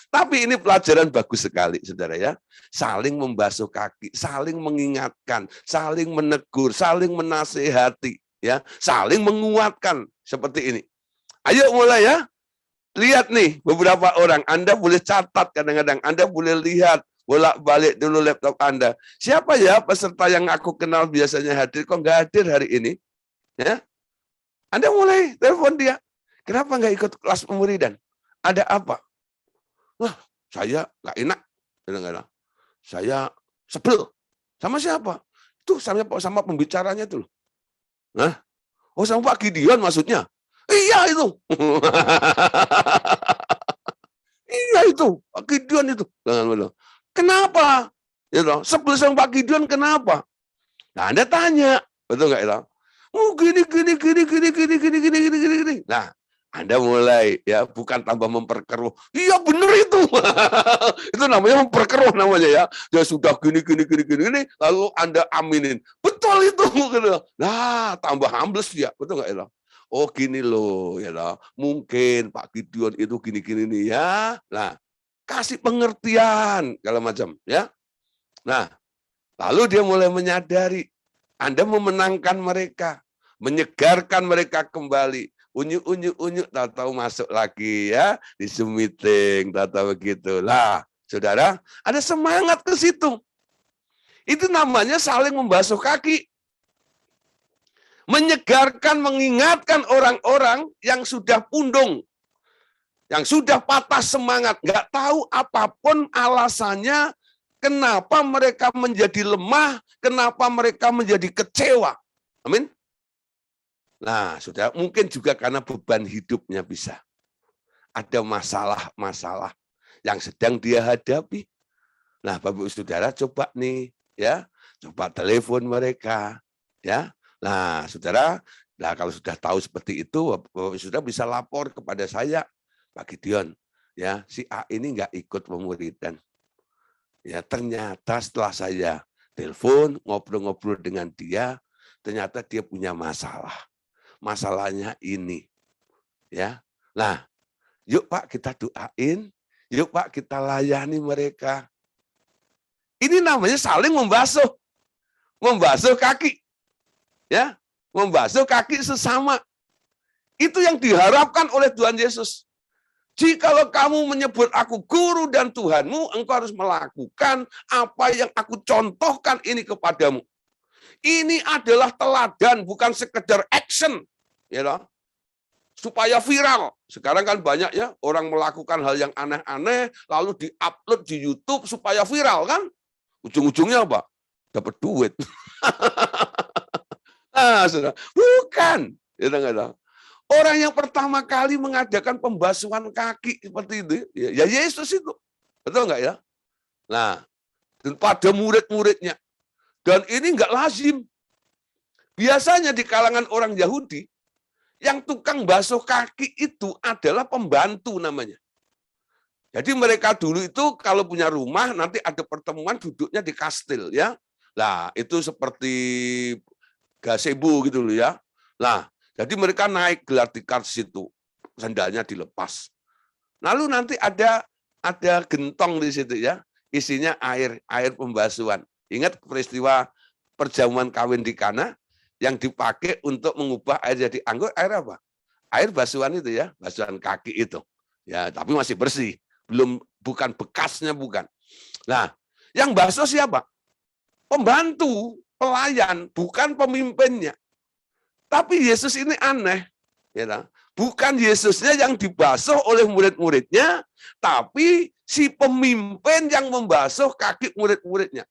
Tapi ini pelajaran bagus sekali, saudara ya. Saling membasuh kaki, saling mengingatkan, saling menegur, saling menasehati, ya, saling menguatkan seperti ini. Ayo mulai ya. Lihat nih beberapa orang. Anda boleh catat kadang-kadang. Anda boleh lihat. Bolak-balik dulu laptop Anda. Siapa ya peserta yang aku kenal biasanya hadir, kok nggak hadir hari ini? Ya, Anda mulai telepon dia. Kenapa nggak ikut kelas pemuridan? Ada apa? Wah, saya nggak enak. Kadang-kadang. Saya sebel. Sama siapa? Tuh sama pembicaranya tuh. Nah, oh sama Pak Gideon maksudnya? Iya itu. Iya itu, Pak Gideon itu. Kenapa? Ya, sebel sama Pak Gideon kenapa? Nah, Anda tanya, betul nggak itu? Oh gini. Nah, Anda mulai ya, bukan tambah memperkeruh. Iya benar itu. Itu namanya memperkeruh namanya ya. Ya sudah gini, lalu Anda aminin. Betul itu. Nah, tambah ambles ya, betul nggak itu? Oh gini loh, ya loh. Mungkin Pak Gideon itu gini nih ya. Nah, kasih pengertian kalau macam ya. Nah, lalu dia mulai menyadari Anda memenangkan mereka, menyegarkan mereka kembali. Unyu, tahu masuk lagi ya di Zoom meeting, tahu begitu. Lah, saudara, ada semangat ke situ. Itu namanya saling membasuh kaki. Menyegarkan, mengingatkan orang-orang yang sudah pundung, yang sudah patah semangat, nggak tahu apapun alasannya, kenapa mereka menjadi lemah, kenapa mereka menjadi kecewa. Amin. Nah, sudah mungkin juga karena beban hidupnya bisa. Ada masalah-masalah yang sedang dia hadapi. Nah, Bapak Saudara coba nih, ya, coba telepon mereka, ya. Nah, saudara, nah kalau sudah tahu seperti itu, Bapak Saudara bisa lapor kepada saya, Pak Gideon, ya, si A ini nggak ikut pemuridan. Ya, ternyata setelah saya telepon, ngobrol-ngobrol dengan dia, ternyata dia punya masalah. Masalahnya ini, ya. Nah, yuk Pak kita doain, yuk Pak kita layani mereka. Ini namanya saling membasuh kaki. Ya, membasuh kaki sesama. Itu yang diharapkan oleh Tuhan Yesus. Jikalau kamu menyebut aku guru dan Tuhanmu, engkau harus melakukan apa yang aku contohkan ini kepadamu. Ini adalah teladan, bukan sekedar action, ya loh, supaya viral. Sekarang kan banyak ya orang melakukan hal yang aneh-aneh, lalu diupload di YouTube supaya viral kan? Ujung-ujungnya apa? Dapat duit. Saudara. Bukan. Orang yang pertama kali mengadakan pembasuhan kaki seperti itu, ya Yesus itu. Betul nggak ya? Nah, dan pada murid-muridnya. Dan ini nggak lazim. Biasanya di kalangan orang Yahudi, yang tukang basuh kaki itu adalah pembantu namanya. Jadi mereka dulu itu kalau punya rumah, nanti ada pertemuan duduknya di kastil ya. Nah, itu seperti gazebo gitu loh ya. Nah, jadi mereka naik gelar tikar situ, sandalnya dilepas. Lalu nanti ada gentong di situ ya, isinya air pembasuhan. Ingat peristiwa perjamuan kawin di Kana yang dipakai untuk mengubah air jadi anggur, air apa? Air basuhan itu ya, basuhan kaki itu. Ya, tapi masih bersih, bukan bekasnya bukan. Nah, yang basuh siapa? Pembantu, pelayan, bukan pemimpinnya. Tapi Yesus ini aneh, ya, bukan Yesusnya yang dibasuh oleh murid-muridnya, tapi si pemimpin yang membasuh kaki murid-muridnya.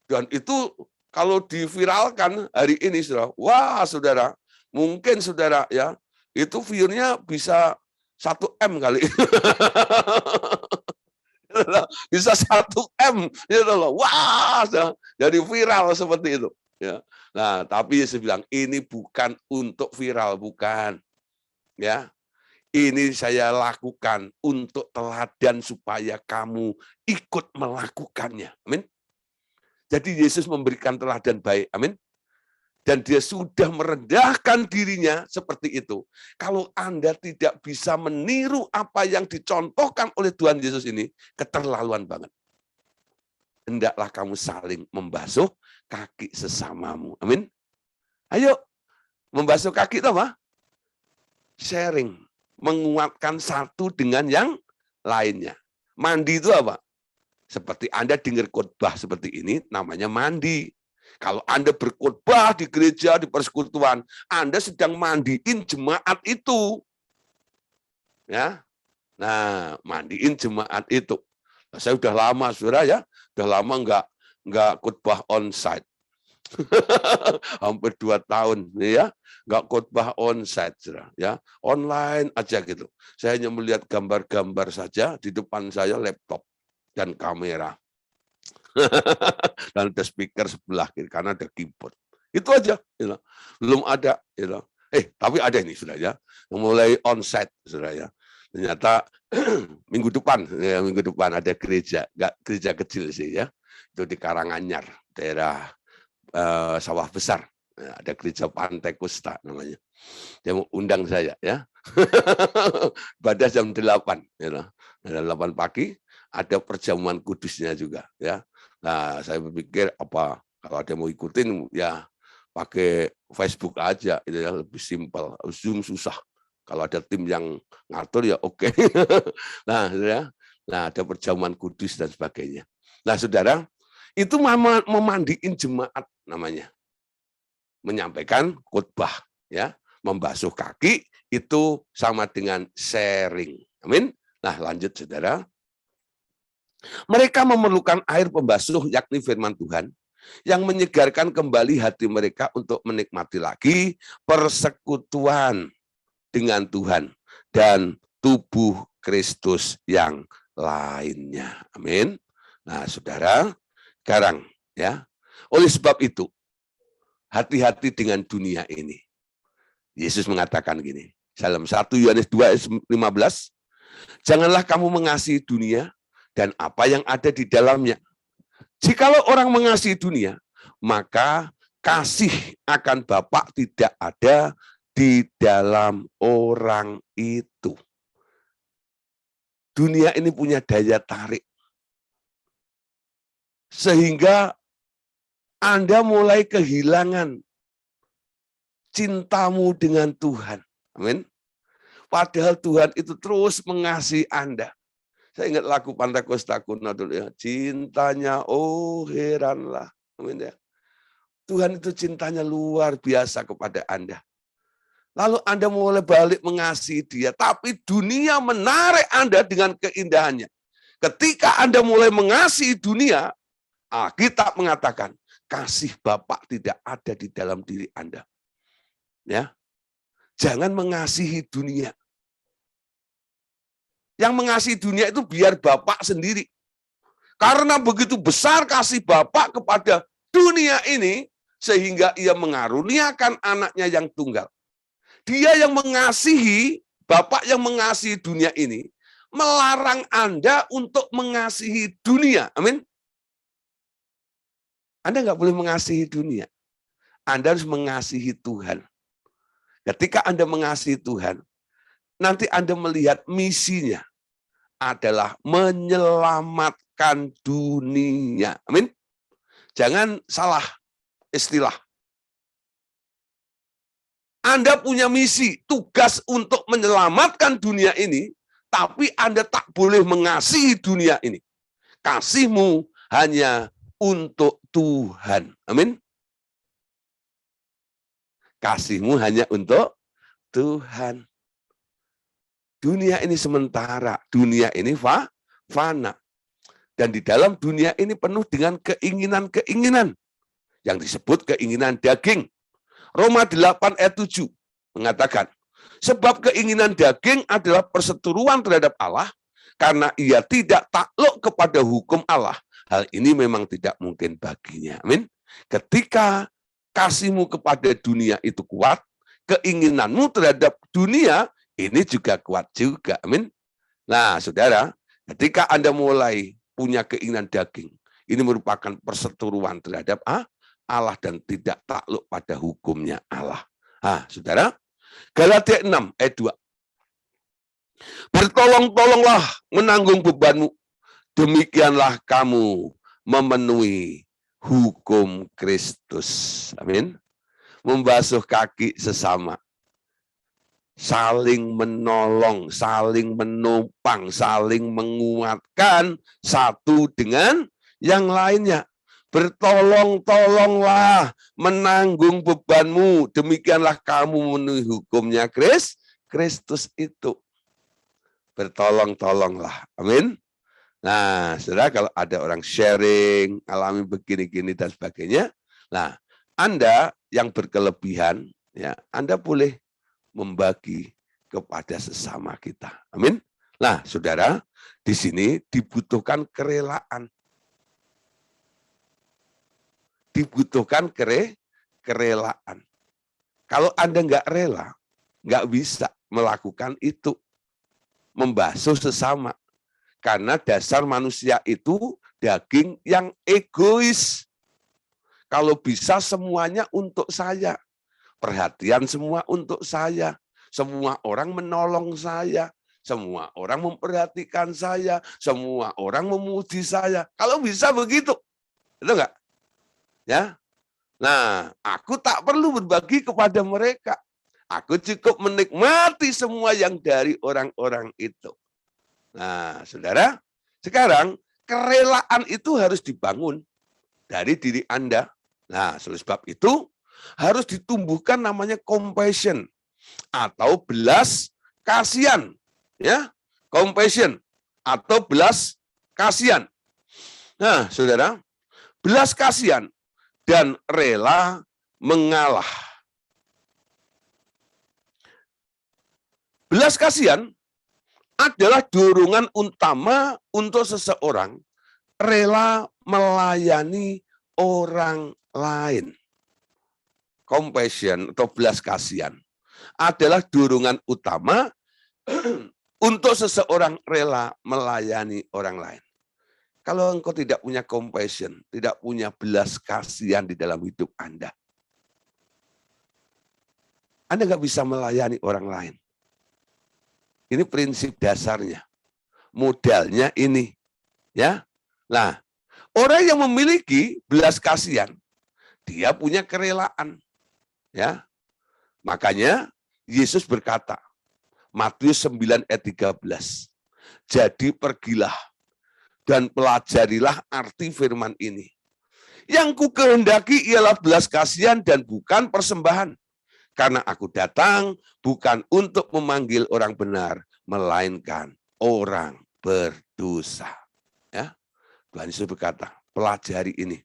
Dan itu kalau diviralkan hari ini, saudara, wah saudara, mungkin saudara ya, itu view-nya bisa 1 M kali. Bisa 1 M, gitu loh. Wah, jadi viral seperti itu. Ya. Nah, tapi Yesus bilang ini bukan untuk viral, bukan. Ya, ini saya lakukan untuk teladan supaya kamu ikut melakukannya. Amin. Jadi Yesus memberikan teladan baik. Amin. Dan dia sudah merendahkan dirinya seperti itu. Kalau Anda tidak bisa meniru apa yang dicontohkan oleh Tuhan Yesus ini, keterlaluan banget. Hendaklah kamu saling membasuh kaki sesamamu. Amin. Ayo, membasuh kaki itu apa? Sharing. Menguatkan satu dengan yang lainnya. Mandi itu apa? Seperti Anda dengar khotbah seperti ini, namanya mandi. Kalau Anda berkhotbah di gereja, di persekutuan, Anda sedang mandiin jemaat itu. Ya. Nah, mandiin jemaat itu. Nah, saya udah lama, saudara ya, udah lama nggak khotbah onsite. Hampir 2 tahun, ya, nggak khotbah onsite, saudara. Ya, online aja gitu. Saya hanya melihat gambar-gambar saja di depan saya laptop dan kamera. Dan ada speaker sebelah kiri, karena ada keyboard. Itu aja. You know. Belum ada. You know. Tapi ada ini sudah ya. Mulai onsite sudah ya. Ternyata minggu depan ada gereja, nggak gereja kecil sih ya. Itu di Karanganyar, daerah Sawah Besar. Ada gereja Pantai Kusta namanya. Dia mau undang saya ya. Ibadah jam 8. You know. 8 pagi ada perjamuan kudusnya juga ya. Nah, saya berpikir apa kalau ada mau ikutin ya pakai Facebook aja, itu ya lebih simpel. Zoom susah. Kalau ada tim yang ngatur ya oke. Nah, ya. Nah, ada perjamuan kudus dan sebagainya. Nah, saudara, itu memandiin jemaat namanya. Menyampaikan khotbah ya, membasuh kaki itu sama dengan sharing. Amin. Nah, lanjut saudara. Mereka memerlukan air pembasuh, yakni firman Tuhan, yang menyegarkan kembali hati mereka untuk menikmati lagi persekutuan dengan Tuhan dan tubuh Kristus yang lainnya. Amin. Nah, saudara, sekarang ya, oleh sebab itu, hati-hati dengan dunia ini. Yesus mengatakan gini, dalam 1 Yohanes 2:15, janganlah kamu mengasihi dunia dan apa yang ada di dalamnya. Jikalau orang mengasihi dunia, maka kasih akan Bapa tidak ada di dalam orang itu. Dunia ini punya daya tarik. Sehingga Anda mulai kehilangan cintamu dengan Tuhan. Amin. Padahal Tuhan itu terus mengasihi Anda. Saya ingat lagu Pantai Costa kuno dulu ya. Cintanya, oh heranlah. Amin ya. Tuhan itu cintanya luar biasa kepada Anda. Lalu Anda mulai balik mengasihi dia. Tapi dunia menarik Anda dengan keindahannya. Ketika Anda mulai mengasihi dunia, Alkitab mengatakan, kasih Bapa tidak ada di dalam diri Anda. Ya, jangan mengasihi dunia. Yang mengasihi dunia itu biar Bapak sendiri. Karena begitu besar kasih Bapak kepada dunia ini, sehingga ia mengaruniakan anaknya yang tunggal. Dia yang mengasihi, Bapak yang mengasihi dunia ini, melarang Anda untuk mengasihi dunia. Amin. Anda nggak boleh mengasihi dunia. Anda harus mengasihi Tuhan. Ketika Anda mengasihi Tuhan, nanti Anda melihat misinya adalah menyelamatkan dunia. Amin. Jangan salah istilah. Anda punya misi, tugas untuk menyelamatkan dunia ini, tapi Anda tak boleh mengasihi dunia ini. Kasihmu hanya untuk Tuhan. Amin. Kasihmu hanya untuk Tuhan. Dunia ini sementara, dunia ini fana. Dan di dalam dunia ini penuh dengan keinginan-keinginan. Yang disebut keinginan daging. Roma 8 ayat 7 mengatakan, sebab keinginan daging adalah perseteruan terhadap Allah, karena ia tidak takluk kepada hukum Allah. Hal ini memang tidak mungkin baginya. Amin. Ketika kasihmu kepada dunia itu kuat, keinginanmu terhadap dunia ini juga kuat juga. Amin. Nah, saudara, ketika Anda mulai punya keinginan daging, ini merupakan perseteruan terhadap Allah dan tidak takluk pada hukumnya Allah. Saudara, Galatia 6 ayat 2. Bertolong-tolonglah menanggung bebanmu, demikianlah kamu memenuhi hukum Kristus. Amin. Membasuh kaki sesama. Saling menolong, saling menopang, saling menguatkan satu dengan yang lainnya. Bertolong-tolonglah menanggung bebanmu, demikianlah kamu memenuhi hukumnya Kristus itu. Bertolong-tolonglah. Amin. Nah, saudara, kalau ada orang sharing, alami begini-gini dan sebagainya, nah, Anda yang berkelebihan, ya, Anda boleh membagi kepada sesama kita. Amin. Nah, saudara, di sini dibutuhkan kerelaan. Dibutuhkan kerelaan. Kalau Anda nggak rela, nggak bisa melakukan itu. Membasuh sesama. Karena dasar manusia itu daging yang egois. Kalau bisa semuanya untuk saya. Perhatian semua untuk saya. Semua orang menolong saya. Semua orang memperhatikan saya. Semua orang memuji saya. Kalau bisa begitu. Itu enggak? Ya. Nah, aku tak perlu berbagi kepada mereka. Aku cukup menikmati semua yang dari orang-orang itu. Nah, saudara, sekarang kerelaan itu harus dibangun dari diri Anda. Nah, oleh sebab itu harus ditumbuhkan namanya compassion atau belas kasihan, ya, compassion atau belas kasihan. Nah, saudara, belas kasihan dan rela mengalah. Belas kasihan adalah dorongan utama untuk seseorang rela melayani orang lain. Compassion atau belas kasihan adalah dorongan utama untuk seseorang rela melayani orang lain. Kalau engkau tidak punya compassion, tidak punya belas kasihan di dalam hidup Anda nggak bisa melayani orang lain. Ini prinsip dasarnya. Modalnya ini. Ya. Nah, orang yang memiliki belas kasihan, dia punya kerelaan. Ya. Makanya Yesus berkata, Matius 9 ayat 13, jadi pergilah dan pelajarilah arti firman ini. Yang ku kehendaki ialah belas kasihan dan bukan persembahan. Karena aku datang bukan untuk memanggil orang benar, melainkan orang berdosa. Ya, Tuhan Yesus berkata, pelajari ini.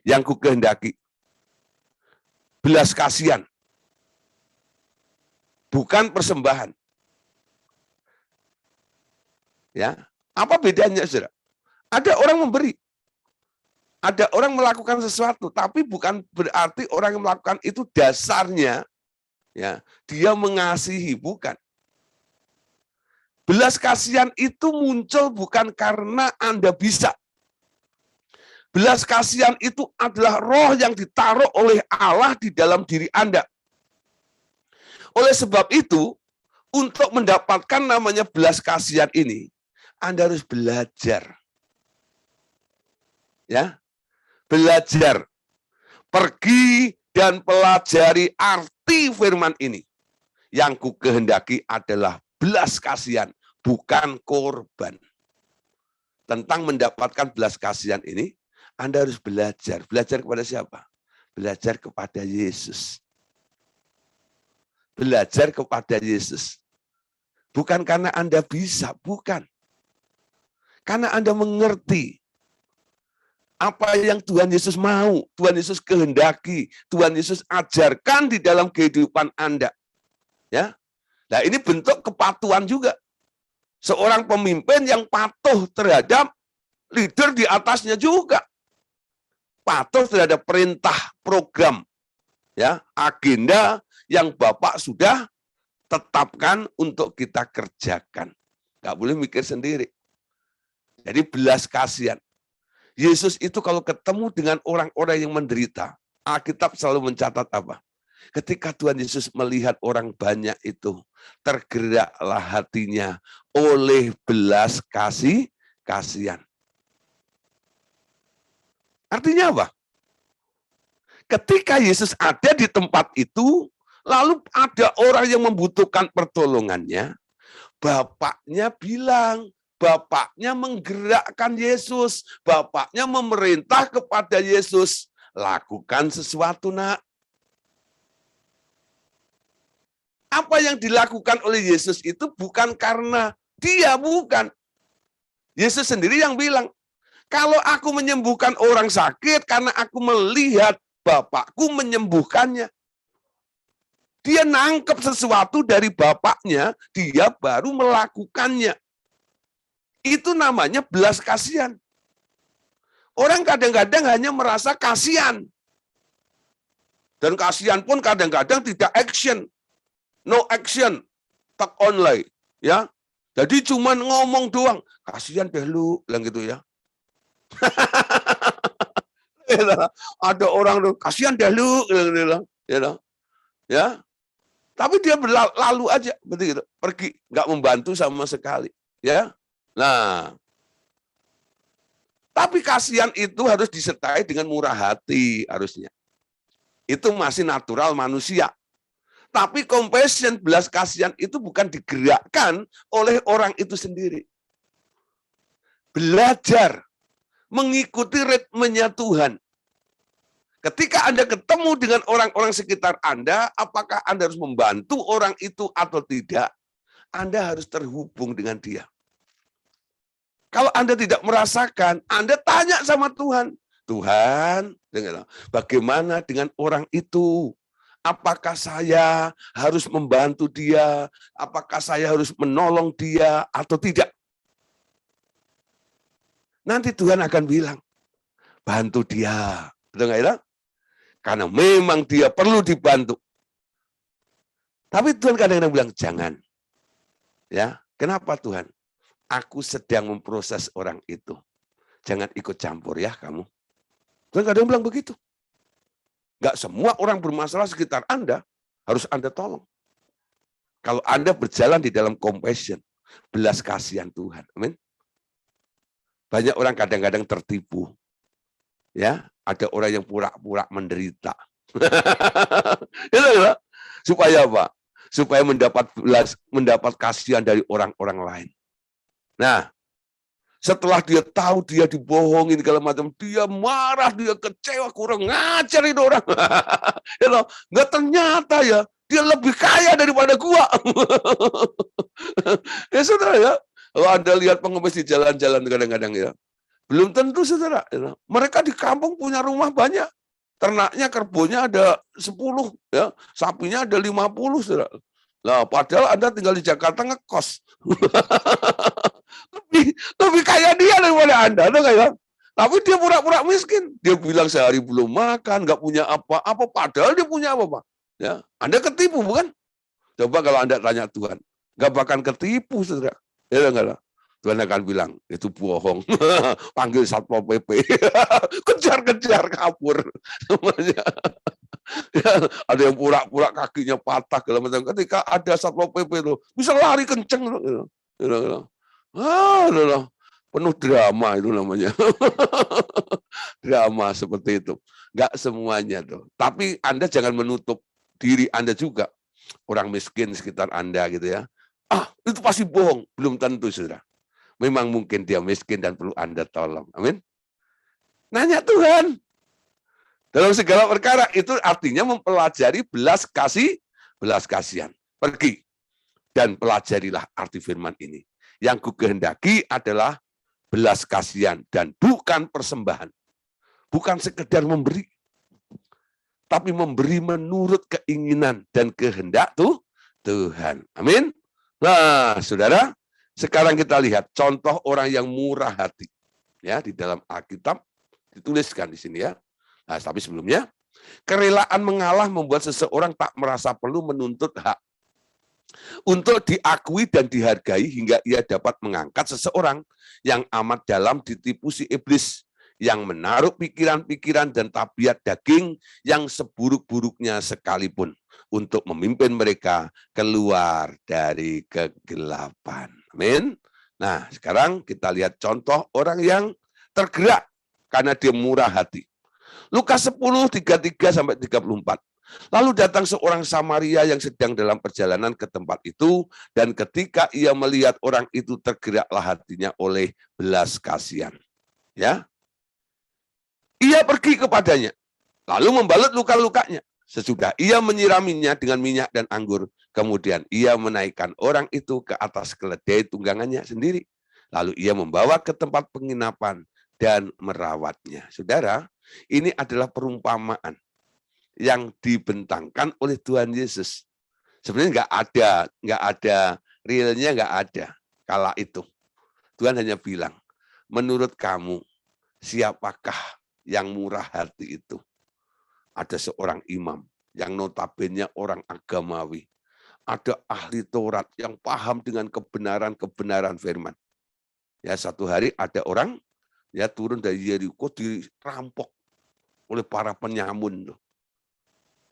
Yang ku kehendaki, belas kasihan, bukan persembahan. Ya, apa bedanya, saudara? Ada orang memberi, ada orang melakukan sesuatu, tapi bukan berarti orang yang melakukan itu dasarnya, ya, dia mengasihi, bukan. Belas kasihan itu muncul bukan karena Anda bisa. Belas kasihan itu adalah roh yang ditaruh oleh Allah di dalam diri Anda. Oleh sebab itu, untuk mendapatkan namanya belas kasihan ini, Anda harus belajar. Ya, belajar. Pergi dan pelajari arti firman ini. Yang ku kehendaki adalah belas kasihan, bukan korban. Tentang mendapatkan belas kasihan ini, Anda harus belajar. Belajar kepada siapa? Belajar kepada Yesus. Belajar kepada Yesus. Bukan karena Anda bisa, bukan. Karena Anda mengerti apa yang Tuhan Yesus mau, Tuhan Yesus kehendaki, Tuhan Yesus ajarkan di dalam kehidupan Anda. Ya. Nah, ini bentuk kepatuhan juga. Seorang pemimpin yang patuh terhadap leader di atasnya juga. Patuh terhadap perintah, program, ya, agenda yang Bapak sudah tetapkan untuk kita kerjakan. Nggak boleh mikir sendiri. Jadi belas kasihan. Yesus itu kalau ketemu dengan orang-orang yang menderita, Alkitab selalu mencatat apa? Ketika Tuhan Yesus melihat orang banyak itu, tergeraklah hatinya oleh belas kasihan. Artinya apa? Ketika Yesus ada di tempat itu, lalu ada orang yang membutuhkan pertolongannya, Bapaknya bilang, Bapaknya menggerakkan Yesus, Bapaknya memerintah kepada Yesus, lakukan sesuatu, nak. Apa yang dilakukan oleh Yesus itu bukan karena dia, bukan. Yesus sendiri yang bilang, kalau aku menyembuhkan orang sakit karena aku melihat Bapakku menyembuhkannya. Dia nangkep sesuatu dari Bapaknya, dia baru melakukannya. Itu namanya belas kasihan. Orang kadang-kadang hanya merasa kasihan. Dan kasihan pun kadang-kadang tidak action. No action, tak online. Ya, jadi cuman ngomong doang. Kasihan deh lu, bilang gitu ya. Ada orang tuh, kasihan deh lu, ya. Tapi dia berlalu aja, begitu, pergi, nggak membantu sama sekali, ya. Nah, tapi kasihan itu harus disertai dengan murah hati harusnya. Itu masih natural manusia. Tapi compassion, belas kasihan itu bukan digerakkan oleh orang itu sendiri. Belajar mengikuti ritmenya Tuhan. Ketika Anda ketemu dengan orang-orang sekitar Anda, apakah Anda harus membantu orang itu atau tidak? Anda harus terhubung dengan dia. Kalau Anda tidak merasakan, Anda tanya sama Tuhan. Tuhan, bagaimana dengan orang itu? Apakah saya harus membantu dia? Apakah saya harus menolong dia atau tidak? Nanti Tuhan akan bilang, bantu dia. Betul nggak ya? Karena memang dia perlu dibantu. Tapi Tuhan kadang-kadang bilang, jangan. Ya, kenapa Tuhan? Aku sedang memproses orang itu. Jangan ikut campur ya kamu. Tuhan kadang bilang begitu. Nggak semua orang bermasalah sekitar Anda harus Anda tolong. Kalau Anda berjalan di dalam compassion, belas kasihan Tuhan. Amin. Banyak orang kadang-kadang tertipu. Ya, ada orang yang pura-pura menderita. Supaya apa? supaya mendapat kasihan dari orang-orang lain. Nah, setelah dia tahu dia dibohongin segala macam, dia marah, dia kecewa, kurang ngajar itu orang. Nggak, ternyata ya dia lebih kaya daripada gua. Ya saudara ya, kalau Anda lihat pengemis di jalan-jalan kadang-kadang ya, belum tentu saudara. Mereka di kampung punya rumah banyak, ternaknya, kerbaunya ada 10, ya, sapinya ada 50, saudara. Nah, padahal Anda tinggal di Jakarta ngekos. lebih kaya dia daripada Anda, kayak. Tapi dia pura-pura miskin. Dia bilang sehari belum makan, nggak punya apa-apa, padahal dia punya apa-apa. Ya, Anda ketipu bukan? Coba kalau Anda tanya Tuhan, nggak bakal ketipu, saudara. Ya enggak lah. Tuhan akan bilang, itu bohong. Panggil Satpol PP. Kejar-kejar, kabur. Semuanya. Ya, ada yang pura-pura kakinya patah segala macam. Ketika ada Satpol PP itu bisa lari kenceng. Penuh drama itu namanya. Drama seperti itu. Enggak semuanya tuh. Tapi Anda jangan menutup diri Anda juga. Orang miskin sekitar Anda gitu ya. Itu pasti bohong. Belum tentu, saudara. Memang mungkin dia miskin dan perlu Anda tolong. Amin. Nanya Tuhan. Dalam segala perkara itu artinya mempelajari belas kasihan. Pergi dan pelajarilah arti firman ini. Yang kukehendaki adalah belas kasihan dan bukan persembahan. Bukan sekedar memberi, tapi memberi menurut keinginan dan kehendak Tuhan. Amin. Nah, saudara, sekarang kita lihat contoh orang yang murah hati. Ya, di dalam Alkitab dituliskan di sini ya. Nah, tapi sebelumnya, kerelaan mengalah membuat seseorang tak merasa perlu menuntut hak untuk diakui dan dihargai hingga ia dapat mengangkat seseorang yang amat dalam ditipu si iblis, yang menaruh pikiran-pikiran dan tabiat daging yang seburuk-buruknya sekalipun untuk memimpin mereka keluar dari kegelapan. Amin. Nah, sekarang kita lihat contoh orang yang tergerak karena dia murah hati. Lukas 10:33-34. Lalu datang seorang Samaria yang sedang dalam perjalanan ke tempat itu, dan ketika ia melihat orang itu, tergeraklah hatinya oleh belas kasihan. Ya, ia pergi kepadanya, lalu membalut luka-lukanya. Sesudah ia menyiraminya dengan minyak dan anggur, kemudian ia menaikkan orang itu ke atas keledai tunggangannya sendiri. Lalu ia membawa ke tempat penginapan dan merawatnya. Saudara, ini adalah perumpamaan yang dibentangkan oleh Tuhan Yesus. Sebenarnya nggak ada realnya, nggak ada kala itu. Tuhan hanya bilang, menurut kamu siapakah yang murah hati itu? Ada seorang imam yang notabene orang agamawi. Ada ahli Taurat yang paham dengan kebenaran firman. Ya, satu hari ada orang ya turun dari Yeriko, dirampok oleh para penyamun.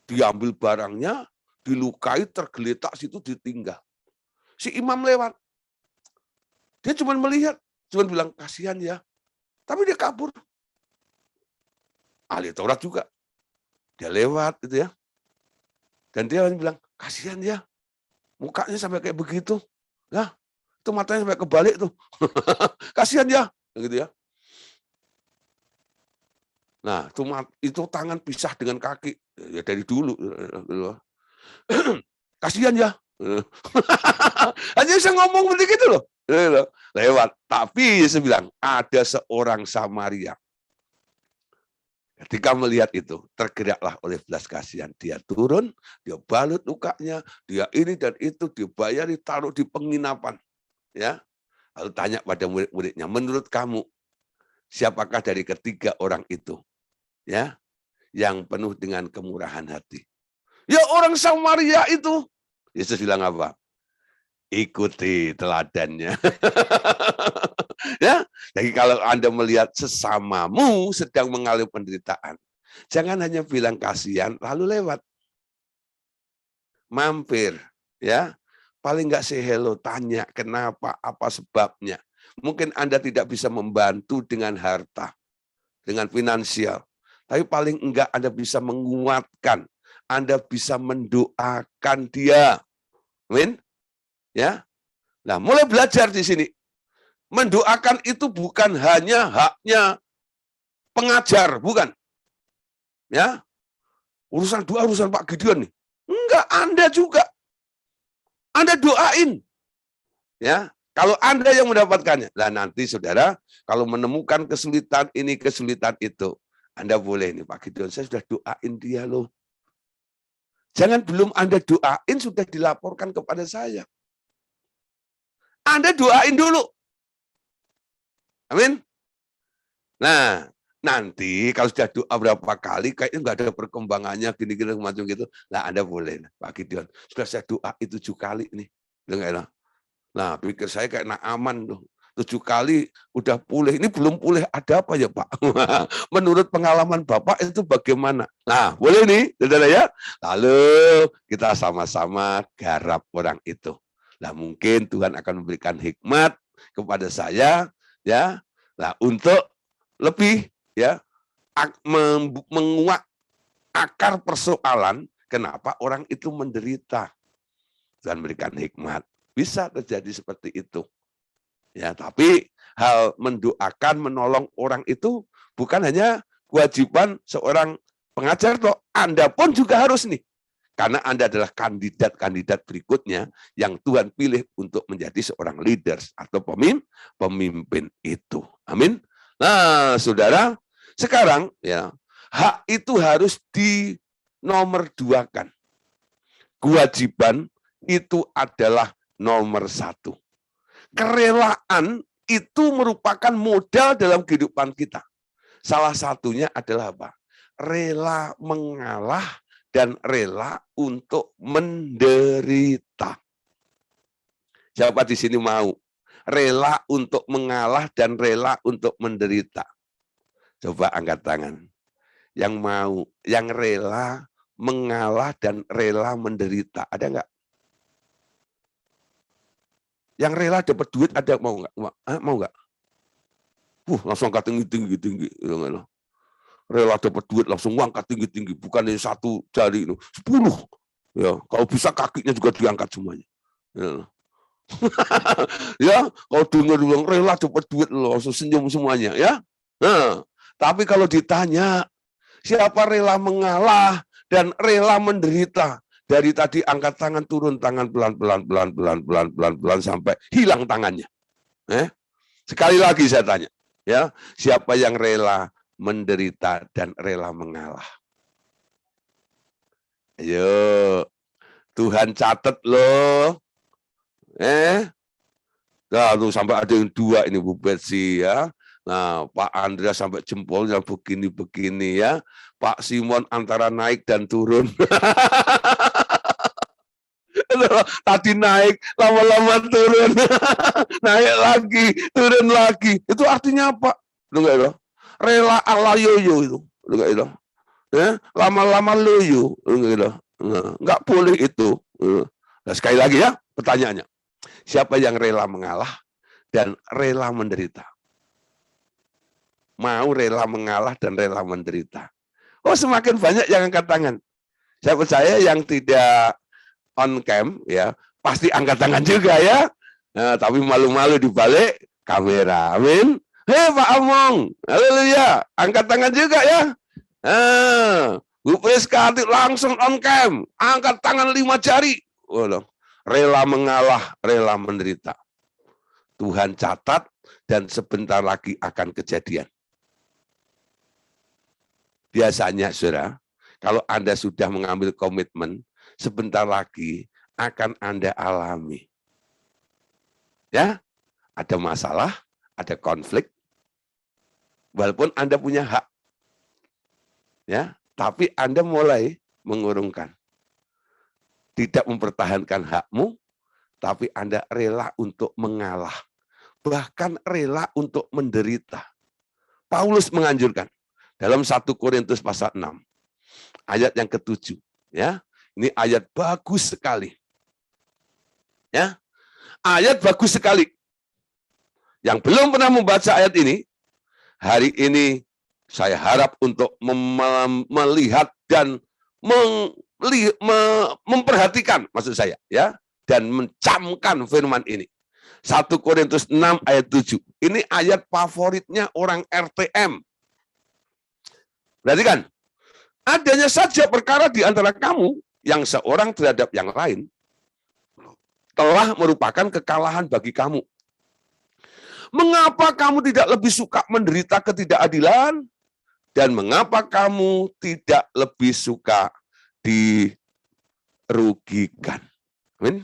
Diambil barangnya, dilukai, tergeletak situ, ditinggal. Si imam lewat. Dia cuma melihat, cuma bilang kasihan ya. Tapi dia kabur. Ahli Taurat juga. Dia lewat gitu ya. Dan dia bilang, kasihan ya. Mukanya sampai kayak begitu. Nah, itu matanya sampai kebalik tuh. Kasihan ya. Gitu ya. Nah, itu tangan pisah dengan kaki. Ya dari dulu. Kasihan ya. Hanya bisa ngomong begitu loh. Lewat. Tapi saya bilang, ada seorang Samaria. Ketika melihat itu, tergeraklah oleh belas kasihan. Dia turun, dia balut lukanya, dia ini dan itu, dibayari, taruh di penginapan. Ya, lalu tanya pada murid-muridnya, menurut kamu, siapakah dari ketiga orang itu, ya, yang penuh dengan kemurahan hati? Ya, orang Samaria itu. Yesus bilang apa? Ikuti teladannya. Ya, jadi kalau Anda melihat sesamamu sedang mengalami penderitaan, jangan hanya bilang kasihan lalu lewat. Mampir, ya. Paling enggak say hello, tanya kenapa, apa sebabnya. Mungkin Anda tidak bisa membantu dengan harta, dengan finansial, tapi paling enggak Anda bisa menguatkan, Anda bisa mendoakan dia. Amin. Ya. Nah, mulai belajar di sini. Mendoakan itu bukan hanya haknya pengajar, bukan. Ya. Urusan doa, urusan Pak Gideon nih. Enggak, Anda juga. Anda doain. Ya, kalau Anda yang mendapatkannya. Nah, nanti saudara, kalau menemukan kesulitan ini, kesulitan itu, Anda boleh nih, Pak Gideon, saya sudah doain dia loh. Jangan belum Anda doain, sudah dilaporkan kepada saya. Anda doain dulu. Amin. Nah, nanti kalau sudah doa berapa kali, kayaknya nggak ada perkembangannya, gini-gini, macam gitu. Nah, Anda boleh, Pak Gideon. Sudah saya doa itu 7 kali nih. Nah, pikir saya kayak aman tuh. 7 kali udah pulih. Ini belum pulih, ada apa ya Pak? Menurut pengalaman Bapak itu bagaimana? Nah, boleh nih, saudara ya. Lalu kita sama-sama garap orang itu. Nah, mungkin Tuhan akan memberikan hikmat kepada saya, ya. Nah, untuk lebih ya menguak akar persoalan kenapa orang itu menderita. Tuhan berikan hikmat. Bisa terjadi seperti itu. Ya, tapi hal mendoakan, menolong orang itu bukan hanya kewajiban seorang pengajar, toh Anda pun juga harus nih. Karena Anda adalah kandidat-kandidat berikutnya yang Tuhan pilih untuk menjadi seorang leaders atau pemimpin itu. Amin. Nah, saudara, sekarang ya hak itu harus dinomorduakan. Kewajiban itu adalah nomor 1. Kerelaan itu merupakan modal dalam kehidupan kita. Salah satunya adalah apa? Rela mengalah dan rela untuk menderita. Siapa di sini mau? Rela untuk mengalah dan rela untuk menderita. Coba angkat tangan. Yang mau, yang rela mengalah dan rela menderita. Ada enggak? Yang rela dapat duit ada, mau enggak? Mau enggak? Langsung angkat tinggi-tinggi. Rela dapat duit langsung angkat tinggi-tinggi. Bukan hanya 1 jari, 10. Ya, kalau bisa kakinya juga diangkat semuanya. Ya. Ya, kalau dengar bilang rela dapat duit langsung senyum semuanya ya. Nah, tapi kalau ditanya siapa rela mengalah dan rela menderita, dari tadi angkat tangan turun tangan pelan-pelan sampai hilang tangannya. Sekali lagi saya tanya, ya, siapa yang rela menderita dan rela mengalah? Ayo, Tuhan catat loh. Nah, tuh sampai ada yang 2 ini Bu Betsy ya. Nah, Pak Andreas sampai jempolnya begini-begini ya. Pak Simon antara naik dan turun. Tadi naik, lama-lama turun. Naik lagi, turun lagi. Itu artinya apa? Rela ala yoyo itu. Ya, lama-lama loyo. Enggak boleh itu. Nah, sekali lagi ya, pertanyaannya. Siapa yang rela mengalah dan rela menderita? Mau rela mengalah dan rela menderita. Oh, semakin banyak yang angkat tangan. Saya percaya yang tidak on cam ya pasti angkat tangan juga ya. Nah, tapi malu-malu di balik kamera. Amin. Hei Pak Among, haleluya, angkat tangan juga ya. Bu Priska langsung on cam, angkat tangan 5 jari. Rela mengalah, rela menderita. Tuhan catat dan sebentar lagi akan kejadian. Biasanya, saudara, kalau Anda sudah mengambil komitmen, sebentar lagi akan Anda alami. Ya, ada masalah, ada konflik, walaupun Anda punya hak. Ya, tapi Anda mulai mengurungkan. Tidak mempertahankan hakmu, tapi Anda rela untuk mengalah. Bahkan rela untuk menderita. Paulus menganjurkan dalam 1 Korintus pasal 6, ayat yang ke-7. Ya, ini ayat bagus sekali. Ya, ayat bagus sekali. Yang belum pernah membaca ayat ini, hari ini saya harap untuk melihat dan memperhatikan, maksud saya, ya, dan mencamkan firman ini. 1 Korintus 6 ayat 7. Ini ayat favoritnya orang RTM. Berarti kan, adanya saja perkara di antara kamu yang seorang terhadap yang lain telah merupakan kekalahan bagi kamu. Mengapa kamu tidak lebih suka menderita ketidakadilan? Dan mengapa kamu tidak lebih suka dirugikan? Amin.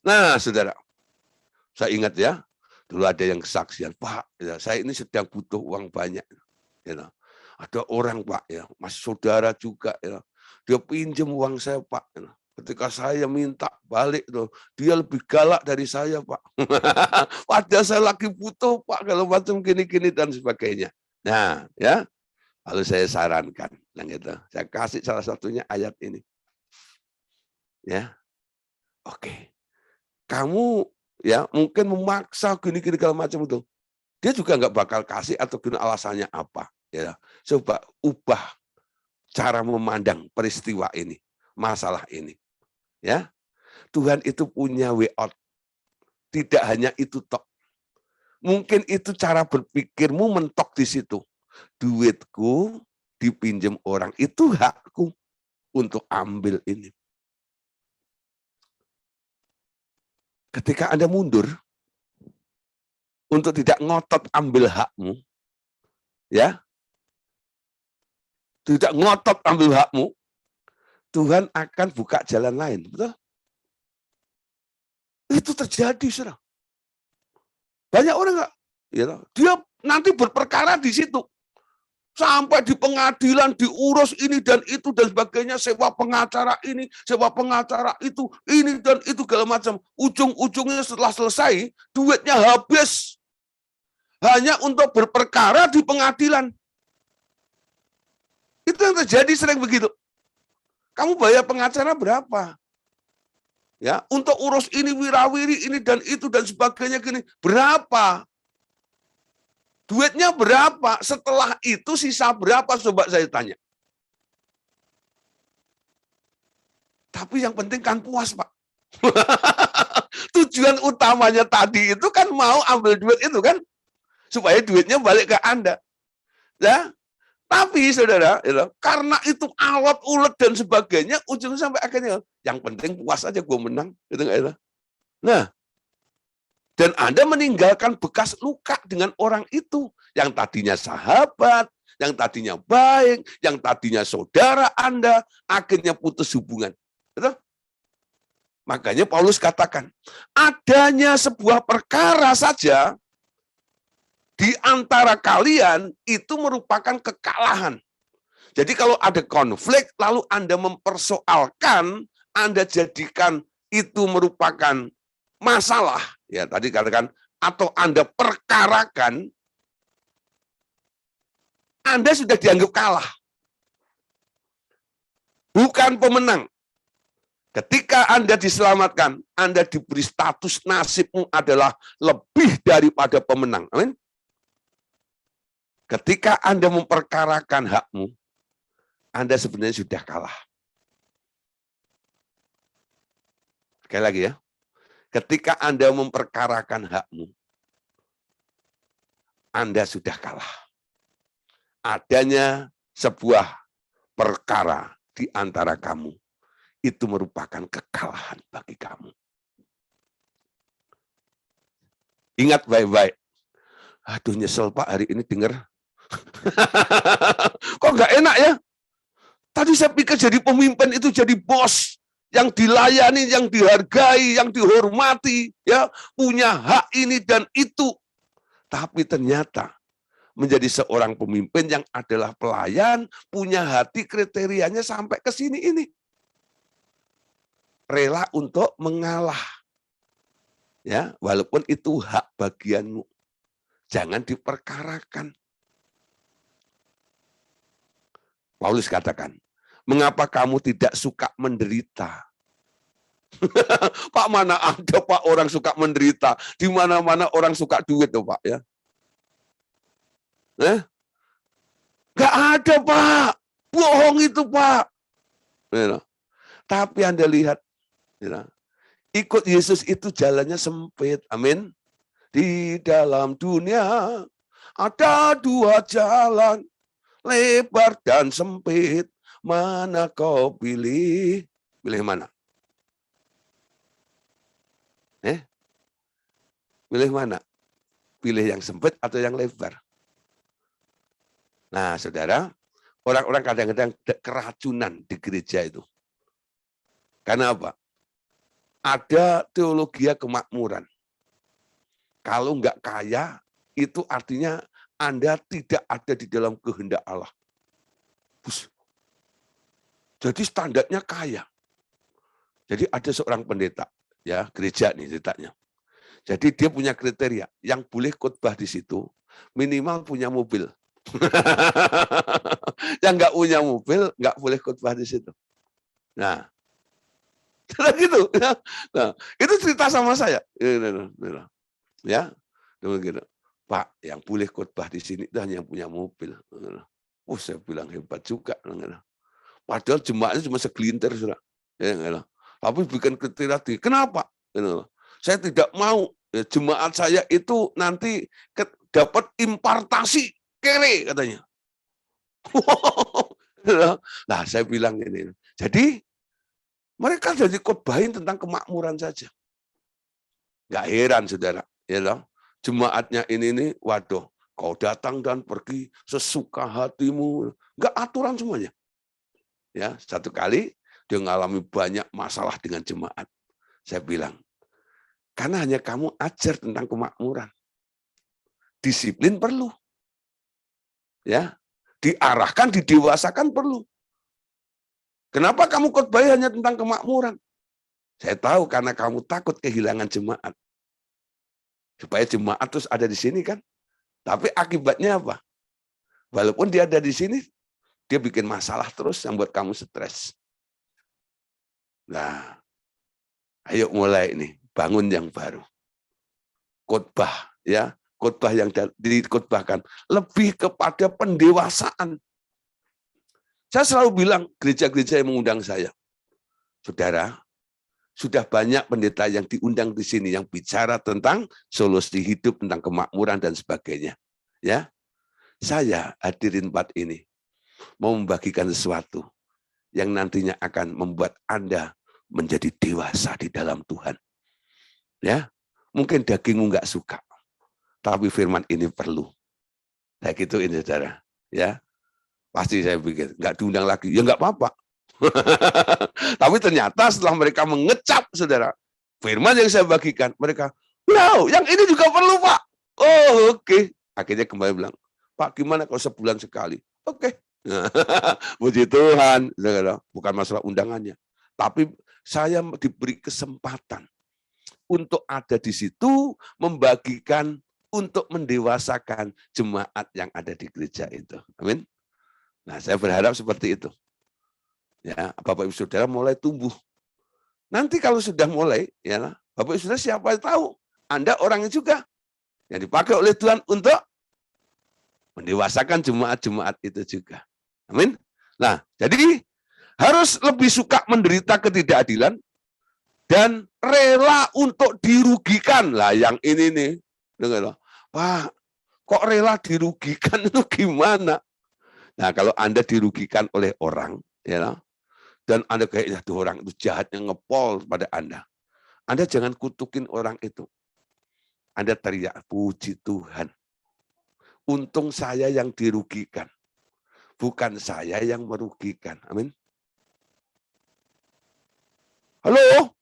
Nah, saudara, saya ingat ya, dulu ada yang kesaksian, Pak, ya, saya ini sedang butuh uang banyak. Ya, ada orang, Pak, ya, mas saudara juga, ya, dia pinjam uang saya, Pak. Ya. Ketika saya minta balik, tuh, dia lebih galak dari saya, Pak. Padahal saya lagi butuh, Pak, kalau macam gini-gini dan sebagainya. Nah, ya, lalu saya sarankan, yang itu, saya kasih salah satunya ayat ini. Ya, oke, kamu ya mungkin memaksa gini-gini segala macam itu, dia juga nggak bakal kasih atau gini alasannya apa. Ya, coba ubah cara memandang peristiwa ini, masalah ini. Ya, Tuhan itu punya way out. Tidak hanya itu tok. Mungkin itu cara berpikirmu mentok di situ. Duitku dipinjam orang, itu hakku untuk ambil ini. Ketika Anda mundur untuk tidak ngotot ambil hakmu, ya, tidak ngotot ambil hakmu, Tuhan akan buka jalan lain, betul? Itu terjadi, saudara. Banyak orang nggak, ya, dia nanti berperkara di situ. Sampai di pengadilan diurus ini dan itu dan sebagainya, sewa pengacara ini, sewa pengacara itu, ini dan itu segala macam. Ujung-ujungnya setelah selesai, duitnya habis. Hanya untuk berperkara di pengadilan. Itu yang terjadi sering begitu. Kamu bayar pengacara berapa? Ya, untuk urus ini wirawiri ini dan itu dan sebagainya gini, berapa? Duitnya berapa? Setelah itu sisa berapa? Coba saya tanya. Tapi yang penting kan puas, Pak. Tujuan utamanya tadi itu kan mau ambil duit itu kan, supaya duitnya balik ke Anda. Ya, tapi saudara, karena itu alot ulet dan sebagainya, ujungnya sampai akhirnya yang penting puas aja gue menang, gitu nggak? Nah, dan Anda meninggalkan bekas luka dengan orang itu yang tadinya sahabat, yang tadinya baik, yang tadinya saudara Anda, akhirnya putus hubungan. Betul? Makanya Paulus katakan, adanya sebuah perkara saja di antara kalian itu merupakan kekalahan. Jadi kalau ada konflik, lalu Anda mempersoalkan, Anda jadikan itu merupakan masalah, ya tadi katakan, atau Anda perkarakan, Anda sudah dianggap kalah. Bukan pemenang. Ketika Anda diselamatkan, Anda diberi status nasibmu adalah lebih daripada pemenang. Amin. Ketika Anda memperkarakan hakmu, Anda sebenarnya sudah kalah. Sekali lagi ya. Ketika Anda memperkarakan hakmu, Anda sudah kalah. Adanya sebuah perkara di antara kamu, itu merupakan kekalahan bagi kamu. Ingat baik-baik. Aduh nyesel Pak hari ini dengar. Kok nggak enak ya? Tadi saya pikir jadi pemimpin itu jadi bos. Yang dilayani, yang dihargai, yang dihormati. Ya, punya hak ini dan itu. Tapi ternyata menjadi seorang pemimpin yang adalah pelayan, punya hati kriterianya sampai ke sini ini. Rela untuk mengalah. Ya, walaupun itu hak bagianmu. Jangan diperkarakan. Paulus katakan, mengapa kamu tidak suka menderita? Pak, mana ada Pak orang suka menderita? Di mana-mana orang suka duit tuh Pak ya. Gak ada Pak. Bohong itu Pak. Tapi Anda lihat, Ikut Yesus itu jalannya sempit. Amin. Di dalam dunia ada dua jalan, lebar dan sempit. Mana kau pilih? Pilih mana? Pilih mana? Pilih yang sempit atau yang lebar? Nah, saudara, orang-orang kadang-kadang keracunan di gereja itu. Karena apa? Ada teologi kemakmuran. Kalau nggak kaya, itu artinya Anda tidak ada di dalam kehendak Allah. Jadi standarnya kaya. Jadi ada seorang pendeta, ya gereja nih ceritanya. Jadi dia punya kriteria, yang boleh khotbah di situ minimal punya mobil. Yang nggak punya mobil nggak boleh khotbah di situ. Nah, gitu. Nah, itu cerita sama saya. Ya, gitu. Pak, yang boleh khotbah di sini itu hanya yang punya mobil. Saya bilang hebat juga. Padahal jemaatnya cuma segelintir, sudah. Ya, tapi bikin kriteria, kenapa? Saya tidak mau jemaat saya itu nanti dapat impartasi kere, katanya. Nah, saya bilang ini. Jadi mereka jadi khotbahin tentang kemakmuran saja. Nggak heran, saudara. Ya loh. Jemaatnya ini nih, waduh, kau datang dan pergi sesuka hatimu. Nggak aturan semuanya. Ya, satu kali dia mengalami banyak masalah dengan jemaat. Saya bilang, karena hanya kamu ajar tentang kemakmuran. Disiplin perlu. Ya, diarahkan, didewasakan perlu. Kenapa kamu khotbah hanya tentang kemakmuran? Saya tahu karena kamu takut kehilangan jemaat. Supaya jemaat terus ada di sini kan. Tapi akibatnya apa? Walaupun dia ada di sini, dia bikin masalah terus yang buat kamu stres. Nah, ayo mulai nih, bangun yang baru. Khotbah, ya, khotbah yang dikhotbahkan lebih kepada pendewasaan. Saya selalu bilang gereja-gereja yang mengundang saya, saudara, sudah banyak pendeta yang diundang di sini yang bicara tentang solusi hidup, tentang kemakmuran dan sebagainya. Ya, saya hadirin tempat ini mau membagikan sesuatu yang nantinya akan membuat Anda menjadi dewasa di dalam Tuhan. Ya, mungkin dagingmu nggak suka, tapi firman ini perlu. Saya gituin, saudara. Ya, pasti saya pikir nggak diundang lagi, ya nggak apa-apa. Tapi ternyata setelah mereka mengecap, saudara, firman yang saya bagikan, mereka, wow, yang ini juga perlu, Pak. Oh, oke. Akhirnya kembali bilang, Pak, gimana kalau sebulan sekali? Oke. Puji Tuhan, saudara. Bukan masalah undangannya. Tapi saya diberi kesempatan untuk ada di situ, membagikan, untuk mendewasakan jemaat yang ada di gereja itu. Amin. Nah, saya berharap seperti itu. Ya, Bapak Ibu Saudara mulai tumbuh. Nanti kalau sudah mulai, ya, Bapak Ibu Saudara siapa tahu Anda orangnya juga yang dipakai oleh Tuhan untuk mendewasakan jemaat-jemaat itu juga. Amin. Nah, jadi harus lebih suka menderita ketidakadilan dan rela untuk dirugikan. Lah yang ini nih, dengar, Pak, kok rela dirugikan itu gimana? Nah, kalau Anda dirugikan oleh orang, ya, dan Anda kayaknya tuh orang itu jahatnya ngepol pada Anda jangan kutukin orang itu. Anda teriak, puji Tuhan. Untung saya yang dirugikan, bukan saya yang merugikan. Amin. Halo?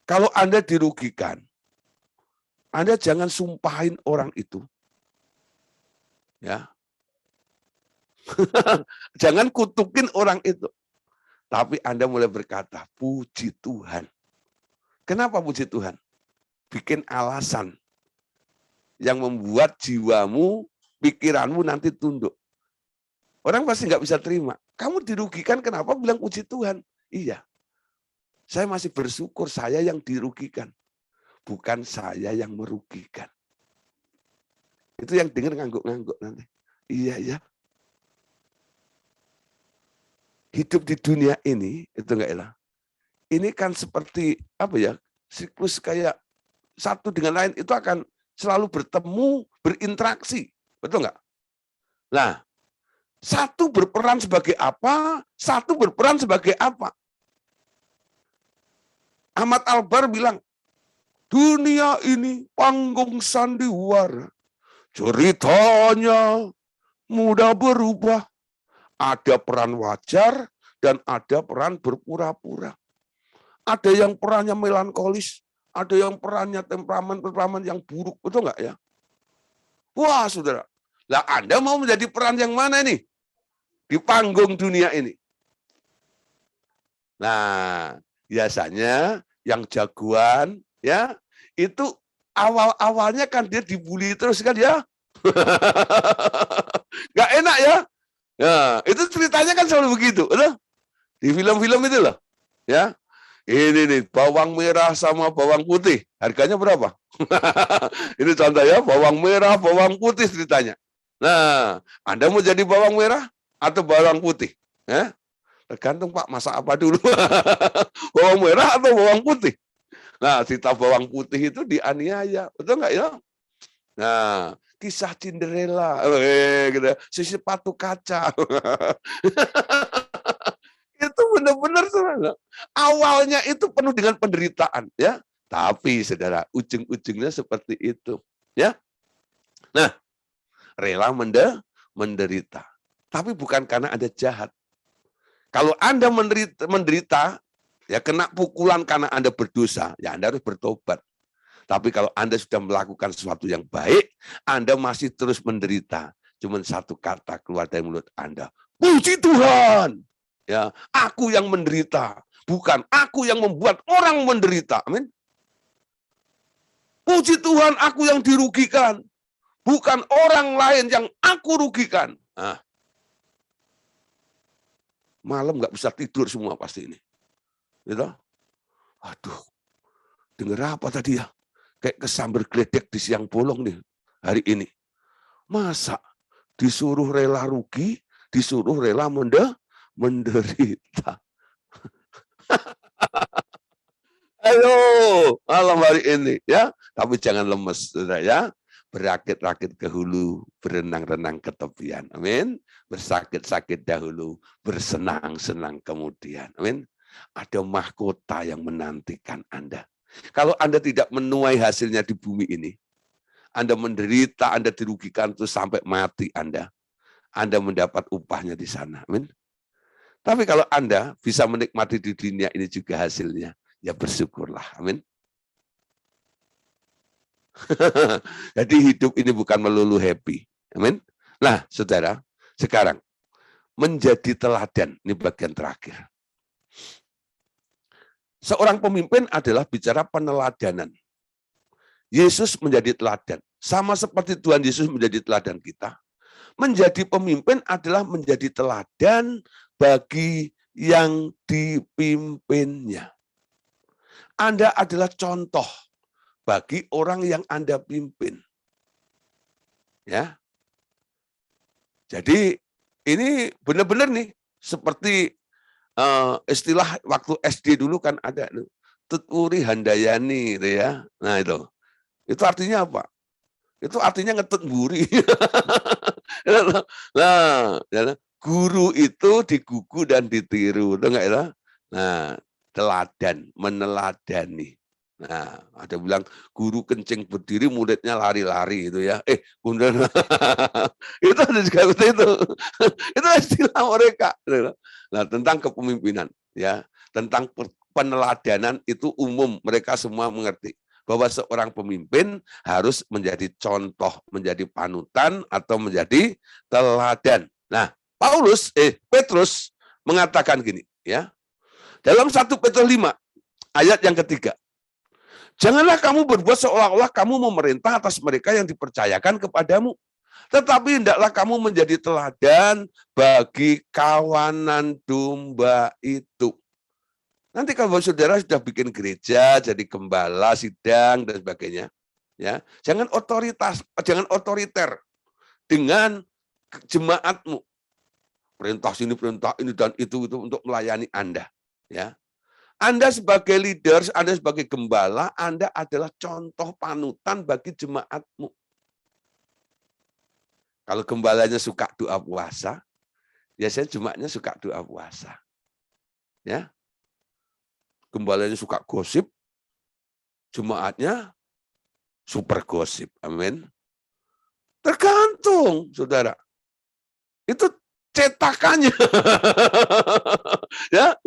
Kalau Anda dirugikan, Anda jangan sumpahin orang itu. Ya. Jangan kutukin orang itu. Tapi Anda mulai berkata, puji Tuhan. Kenapa puji Tuhan? Bikin alasan yang membuat jiwamu, pikiranmu nanti tunduk. Orang pasti nggak bisa terima. Kamu dirugikan, kenapa bilang puji Tuhan? Iya. Saya masih bersyukur saya yang dirugikan. Bukan saya yang merugikan. Itu yang dengar ngangguk-ngangguk nanti. Iya, ya. Hidup di dunia ini, itu enggak elah. ini kan seperti apa ya? Siklus kayak satu dengan lain itu akan selalu bertemu, berinteraksi. Betul nggak? Nah, satu berperan sebagai apa, satu berperan sebagai apa. Ahmad Albar bilang, dunia ini panggung sandiwara, ceritanya mudah berubah. Ada peran wajar dan ada peran berpura-pura. Ada yang perannya melankolis, ada yang perannya temperamen yang buruk, betul nggak ya? Wah, saudara. Lah Anda mau menjadi peran yang mana nih? Di panggung dunia ini. Nah, biasanya yang jagoan ya itu awal-awalnya kan dia dibully terus kan ya. Nggak enak ya. Nah, itu ceritanya kan selalu begitu, betul? Di film-film itu loh. Ya. Ini nih bawang merah sama bawang putih. Harganya berapa? Ini contoh ya, bawang merah, bawang putih ceritanya. Nah, Anda mau jadi bawang merah atau bawang putih? Ya? Tergantung Pak, masak apa dulu? Bawang merah atau bawang putih? Nah, cerita bawang putih itu dianiaya, betul nggak ya? Nah, kisah Cinderella, gitu, si sepatu kaca. Itu benar-benar saudara. Awalnya itu penuh dengan penderitaan, ya. Tapi saudara, ujung-ujungnya seperti itu, ya. Nah, rela menderita. Tapi bukan karena Anda jahat. Kalau Anda menderita, ya kena pukulan karena Anda berdosa, ya Anda harus bertobat. Tapi kalau Anda sudah melakukan sesuatu yang baik, Anda masih terus menderita. Cuma satu kata keluar dari mulut Anda, puji Tuhan. Ya, aku yang menderita, bukan aku yang membuat orang menderita. Amin. Puji Tuhan, aku yang dirugikan, bukan orang lain yang aku rugikan. Nah, malam nggak bisa tidur semua pasti ini. Gitu? Aduh, dengar apa tadi ya? Kayak kesambar geledek di siang bolong nih hari ini. Masa disuruh rela rugi, disuruh rela menderita. Ayo, malam hari ini ya. Tapi jangan lemes, saudara ya. Berakit-rakit ke hulu, berenang-renang ke tepian. Amin. Bersakit-sakit dahulu, bersenang-senang kemudian. Amin. Ada mahkota yang menantikan Anda. Kalau Anda tidak menuai hasilnya di bumi ini, Anda menderita, Anda dirugikan terus sampai mati Anda mendapat upahnya di sana. Amin. Tapi kalau Anda bisa menikmati di dunia ini juga hasilnya, ya bersyukurlah. Amin. Jadi hidup ini bukan melulu happy. Amin. Nah, saudara, sekarang menjadi teladan, ini bagian terakhir. Seorang pemimpin adalah bicara peneladanan. Yesus menjadi teladan. Sama seperti Tuhan Yesus menjadi teladan kita. Menjadi pemimpin adalah menjadi teladan bagi yang dipimpinnya. Anda adalah contoh bagi orang yang Anda pimpin. Ya. Jadi ini benar-benar nih seperti istilah waktu SD dulu kan ada tuturi handayani gitu ya. Nah itu artinya apa? Itu artinya ngetut buri. Nah, guru itu digugu dan ditiru, itu enggak ya? Nah, teladan, meneladani. Nah, ada bilang guru kencing berdiri, muridnya lari-lari itu ya. Kemudian itu ada juga seperti itu. Itu istilah mereka. Nah, tentang kepemimpinan ya, tentang peneladanan itu umum, mereka semua mengerti bahwa seorang pemimpin harus menjadi contoh, menjadi panutan atau menjadi teladan. Nah, Petrus mengatakan gini, ya. Dalam 1 Petrus 5 ayat yang ketiga. Janganlah kamu berbuat seolah-olah kamu memerintah atas mereka yang dipercayakan kepadamu. Tetapi hendaklah kamu menjadi teladan bagi kawanan domba itu. Nanti kalau saudara sudah bikin gereja, jadi gembala, sidang, dan sebagainya, ya jangan otoriter dengan jemaatmu. Perintah sini, perintah ini, dan itu untuk melayani Anda. Ya, Anda sebagai leader, Anda sebagai gembala, Anda adalah contoh panutan bagi jemaatmu. Kalau gembalanya suka doa puasa, biasanya jemaatnya suka doa puasa. Ya, gembalanya suka gosip, jemaatnya super gosip. Amin. Tergantung, saudara. Itu cetakannya. Ya,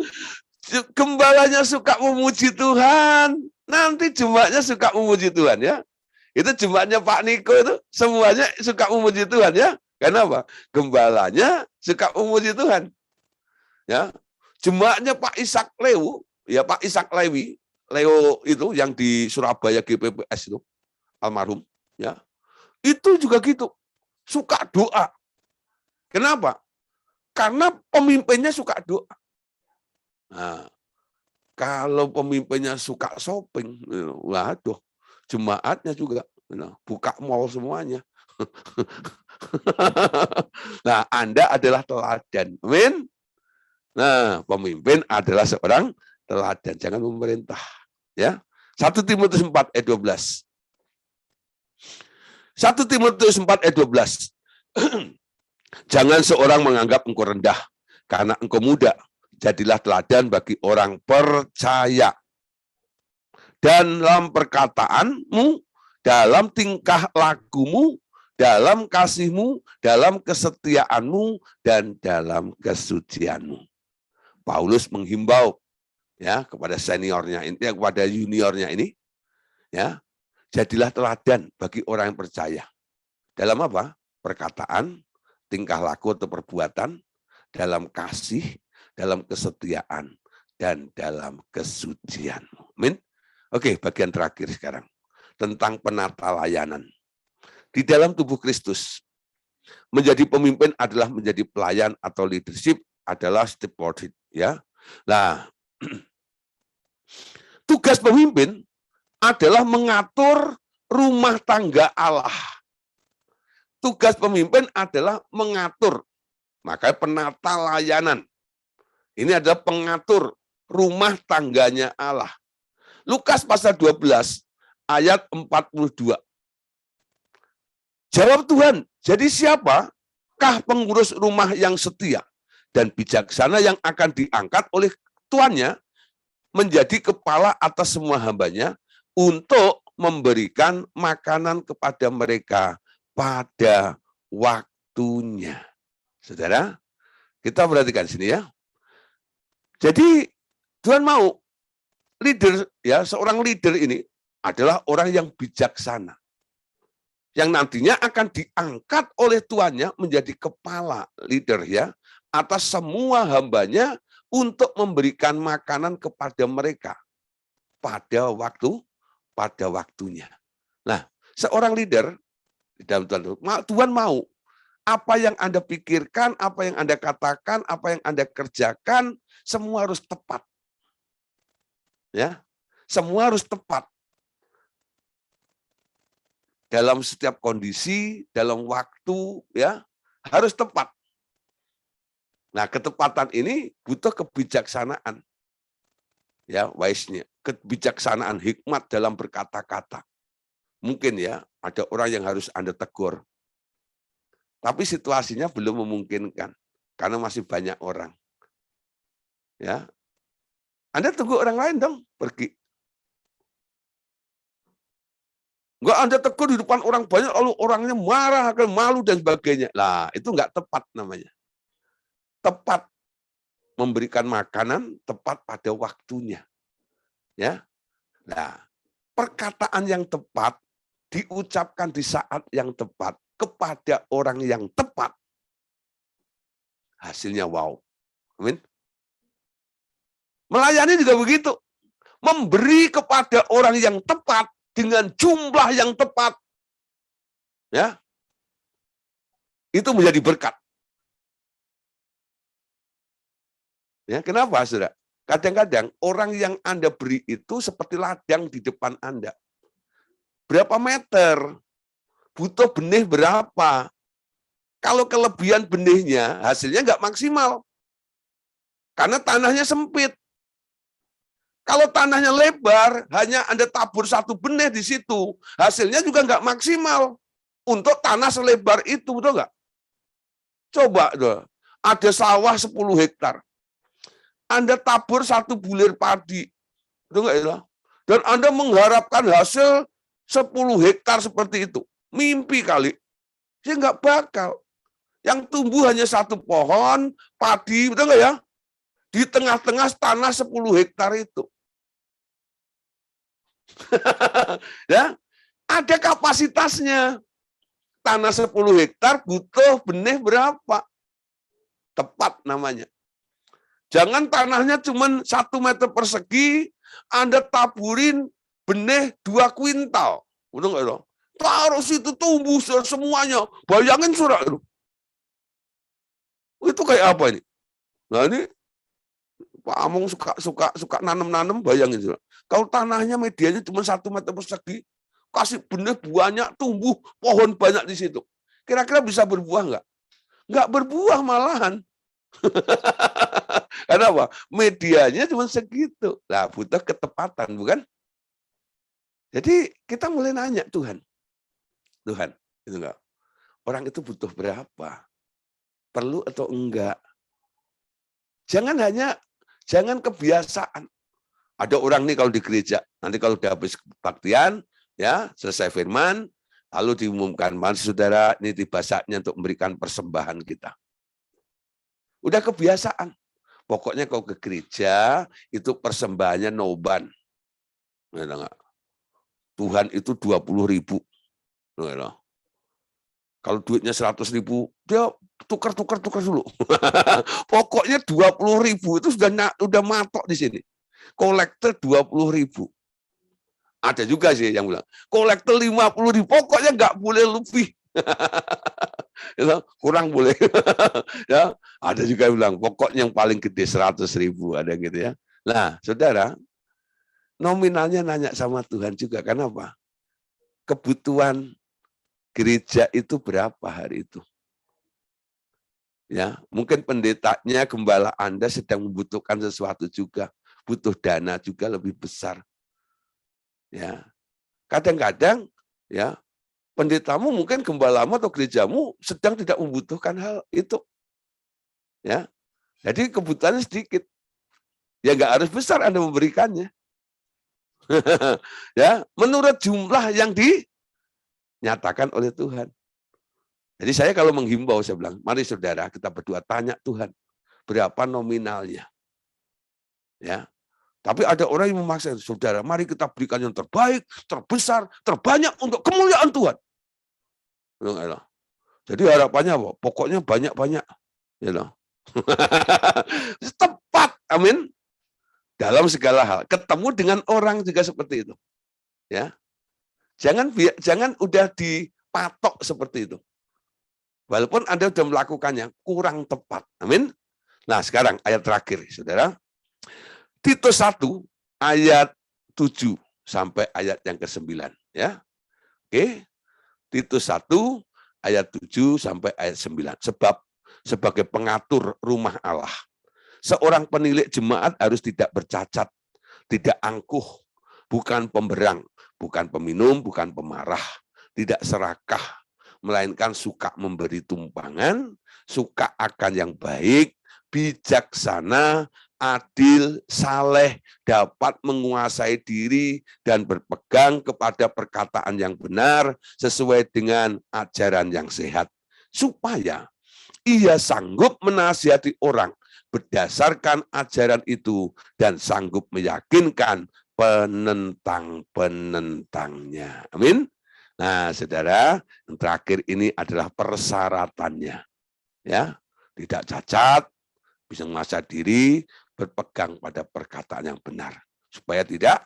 gembalanya suka memuji Tuhan, nanti jemaatnya suka memuji Tuhan, ya. Itu jemaatnya Pak Niko itu semuanya suka memuji Tuhan, ya. Kenapa? Gembalanya suka memuji Tuhan. Ya. Jemaatnya Pak Ishak Lewu, ya Pak Ishak Lewi, Leo itu yang di Surabaya GPPS itu, almarhum, ya. Itu juga gitu. Suka doa. Kenapa? Karena pemimpinnya suka doa. Nah, kalau pemimpinnya suka shopping, waduh, jemaatnya juga buka mall semuanya. Nah, Anda adalah teladan. Amin. Nah, pemimpin adalah seorang teladan, jangan memerintah. Ya. 1 Timotius 4 ayat 12. 1 Timotius 4 ayat 12. Jangan seorang menganggap engkau rendah karena engkau muda. Jadilah teladan bagi orang percaya. Dan dalam perkataanmu, dalam tingkah lakumu, dalam kasihmu, dalam kesetiaanmu, dan dalam kesucianmu. Paulus menghimbau ya kepada seniornya ini, kepada juniornya ini, ya, jadilah teladan bagi orang yang percaya. Dalam apa? Perkataan, tingkah laku atau perbuatan, dalam kasih, dalam kesetiaan, dan dalam kesucian. Amin. Oke, bagian terakhir sekarang. Tentang penata layanan. Di dalam tubuh Kristus, menjadi pemimpin adalah menjadi pelayan atau leadership adalah stewardship. Ya. Nah, tugas pemimpin adalah mengatur rumah tangga Allah. Tugas pemimpin adalah mengatur. Makanya penata layanan. Ini adalah pengatur rumah tangganya Allah. Lukas pasal 12 ayat 42. Jawab Tuhan, jadi siapakah pengurus rumah yang setia dan bijaksana yang akan diangkat oleh tuannya menjadi kepala atas semua hambanya untuk memberikan makanan kepada mereka pada waktunya. Saudara, kita perhatikan sini ya. Jadi Tuhan mau leader, ya, seorang leader ini adalah orang yang bijaksana. Yang nantinya akan diangkat oleh tuannya menjadi kepala leader ya atas semua hambanya untuk memberikan makanan kepada mereka pada waktunya. Nah, seorang leader di dalam Tuhan mau apa yang Anda pikirkan, apa yang Anda katakan, apa yang Anda kerjakan, semua harus tepat. Ya, semua harus tepat. Dalam setiap kondisi, dalam waktu, ya, harus tepat. Nah, ketepatan ini butuh kebijaksanaan. Ya, wise-nya, kebijaksanaan, hikmat dalam berkata-kata. Mungkin ya, ada orang yang harus Anda tegur. Tapi situasinya belum memungkinkan karena masih banyak orang. Ya. Anda tunggu orang lain dong pergi. Enggak Anda tegur di depan orang banyak lalu orangnya marah, akan malu dan sebagainya. Lah, itu enggak tepat namanya. Tepat memberikan makanan tepat pada waktunya. Ya. Nah, perkataan yang tepat diucapkan di saat yang tepat kepada orang yang tepat, hasilnya wow. Amin. Melayani juga begitu. Memberi kepada orang yang tepat dengan jumlah yang tepat. Ya. Itu menjadi berkat. Ya, kenapa, Saudara? Kadang-kadang orang yang Anda beri itu seperti ladang di depan Anda. Berapa meter? Butuh benih berapa? Kalau kelebihan benihnya, hasilnya nggak maksimal. Karena tanahnya sempit. Kalau tanahnya lebar, hanya Anda tabur satu benih di situ, hasilnya juga nggak maksimal untuk tanah selebar itu, betul nggak? Coba tuh, ada sawah 10 hektar. Anda tabur satu bulir padi, betul nggak ya? Dan Anda mengharapkan hasil 10 hektar seperti itu. Mimpi kali. Ya nggak bakal. Yang tumbuh hanya satu pohon, padi, betul nggak ya? Di tengah-tengah tanah 10 hektar itu. Ya, ada kapasitasnya. Tanah 10 hektar butuh benih berapa? Tepat namanya. Jangan tanahnya cuma 1 meter persegi, Anda taburin benih 2 kuintal. Betul nggak itu? Taruh situ tumbuh semuanya. Bayangin surat itu. Itu kayak apa ini? Nah ini Pak Among suka nanam-nanam, bayangin surat. Kalau tanahnya medianya cuma 1 meter persegi, kasih benih banyak, tumbuh pohon banyak di situ. Kira-kira bisa berbuah nggak? Nggak berbuah malahan. Kenapa? Medianya cuma segitu. Nah, butuh ketepatan, bukan? Jadi kita mulai nanya Tuhan, itu enggak? Orang itu butuh berapa? Perlu atau enggak? Jangan kebiasaan. Ada orang nih kalau di gereja, nanti kalau udah habis kebaktian, ya selesai firman, lalu diumumkan, mari saudara, ini tiba saatnya untuk memberikan persembahan kita. Udah kebiasaan. Pokoknya kalau ke gereja, itu persembahannya noban. Tuhan itu 20.000. Kalau duitnya 100.000, dia tukar dulu. Pokoknya 20.000 itu sudah matok di sini. Kolektor 20.000. Ada juga sih yang bilang, kolektor 50.000, pokoknya nggak boleh lebih. Kurang boleh. Ya, ada juga yang bilang, pokoknya yang paling gede 100.000, ada gitu ya. Nah, saudara, nominalnya nanya sama Tuhan juga, kenapa? Kebutuhan gereja itu berapa hari itu? Ya, mungkin pendetanya, gembala Anda sedang membutuhkan sesuatu juga, butuh dana juga lebih besar. Ya, kadang-kadang ya pendetamu mungkin gembalamu atau gerejamu sedang tidak membutuhkan hal itu. Ya, jadi kebutuhannya sedikit. Ya nggak harus besar Anda memberikannya. Ya, menurut jumlah yang dinyatakan oleh Tuhan. Jadi saya kalau menghimbau, saya bilang, mari saudara kita berdua tanya Tuhan, berapa nominalnya. Ya, tapi ada orang yang memaksa, saudara, mari kita berikan yang terbaik, terbesar, terbanyak untuk kemuliaan Tuhan. Jadi harapannya apa? Pokoknya banyak-banyak. Tepat, amin. Dalam segala hal, ketemu dengan orang juga seperti itu. Ya, jangan udah dipatok seperti itu. Walaupun Anda sudah melakukannya, kurang tepat. Amin. Nah, sekarang ayat terakhir, saudara. Titus 1 ayat 7 sampai ayat yang ke-9 ya. Oke. Titus 1 ayat 7 sampai ayat 9. Sebab sebagai pengatur rumah Allah, seorang penilik jemaat harus tidak bercacat, tidak angkuh, bukan pemberang, bukan peminum, bukan pemarah, tidak serakah, melainkan suka memberi tumpangan, suka akan yang baik, bijaksana, adil, saleh, dapat menguasai diri dan berpegang kepada perkataan yang benar sesuai dengan ajaran yang sehat, supaya ia sanggup menasihati orang berdasarkan ajaran itu dan sanggup meyakinkan penentang-penentangnya. Amin. Nah, saudara, yang terakhir ini adalah persyaratannya. Ya, tidak cacat, bisa menguasai diri, berpegang pada perkataan yang benar. Supaya dia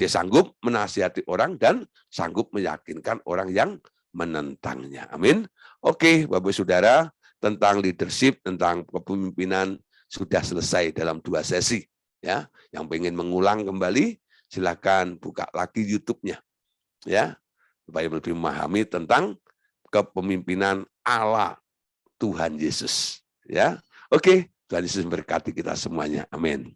sanggup menasihati orang dan sanggup meyakinkan orang yang menentangnya. Amin. Oke, Bapak Saudara, tentang leadership, tentang kepemimpinan sudah selesai dalam 2 sesi. Ya, yang pengen mengulang kembali, silakan buka lagi YouTube-nya. Ya, supaya lebih memahami tentang kepemimpinan Allah Tuhan Yesus. Ya, oke, Tuhan Yesus memberkati kita semuanya. Amin.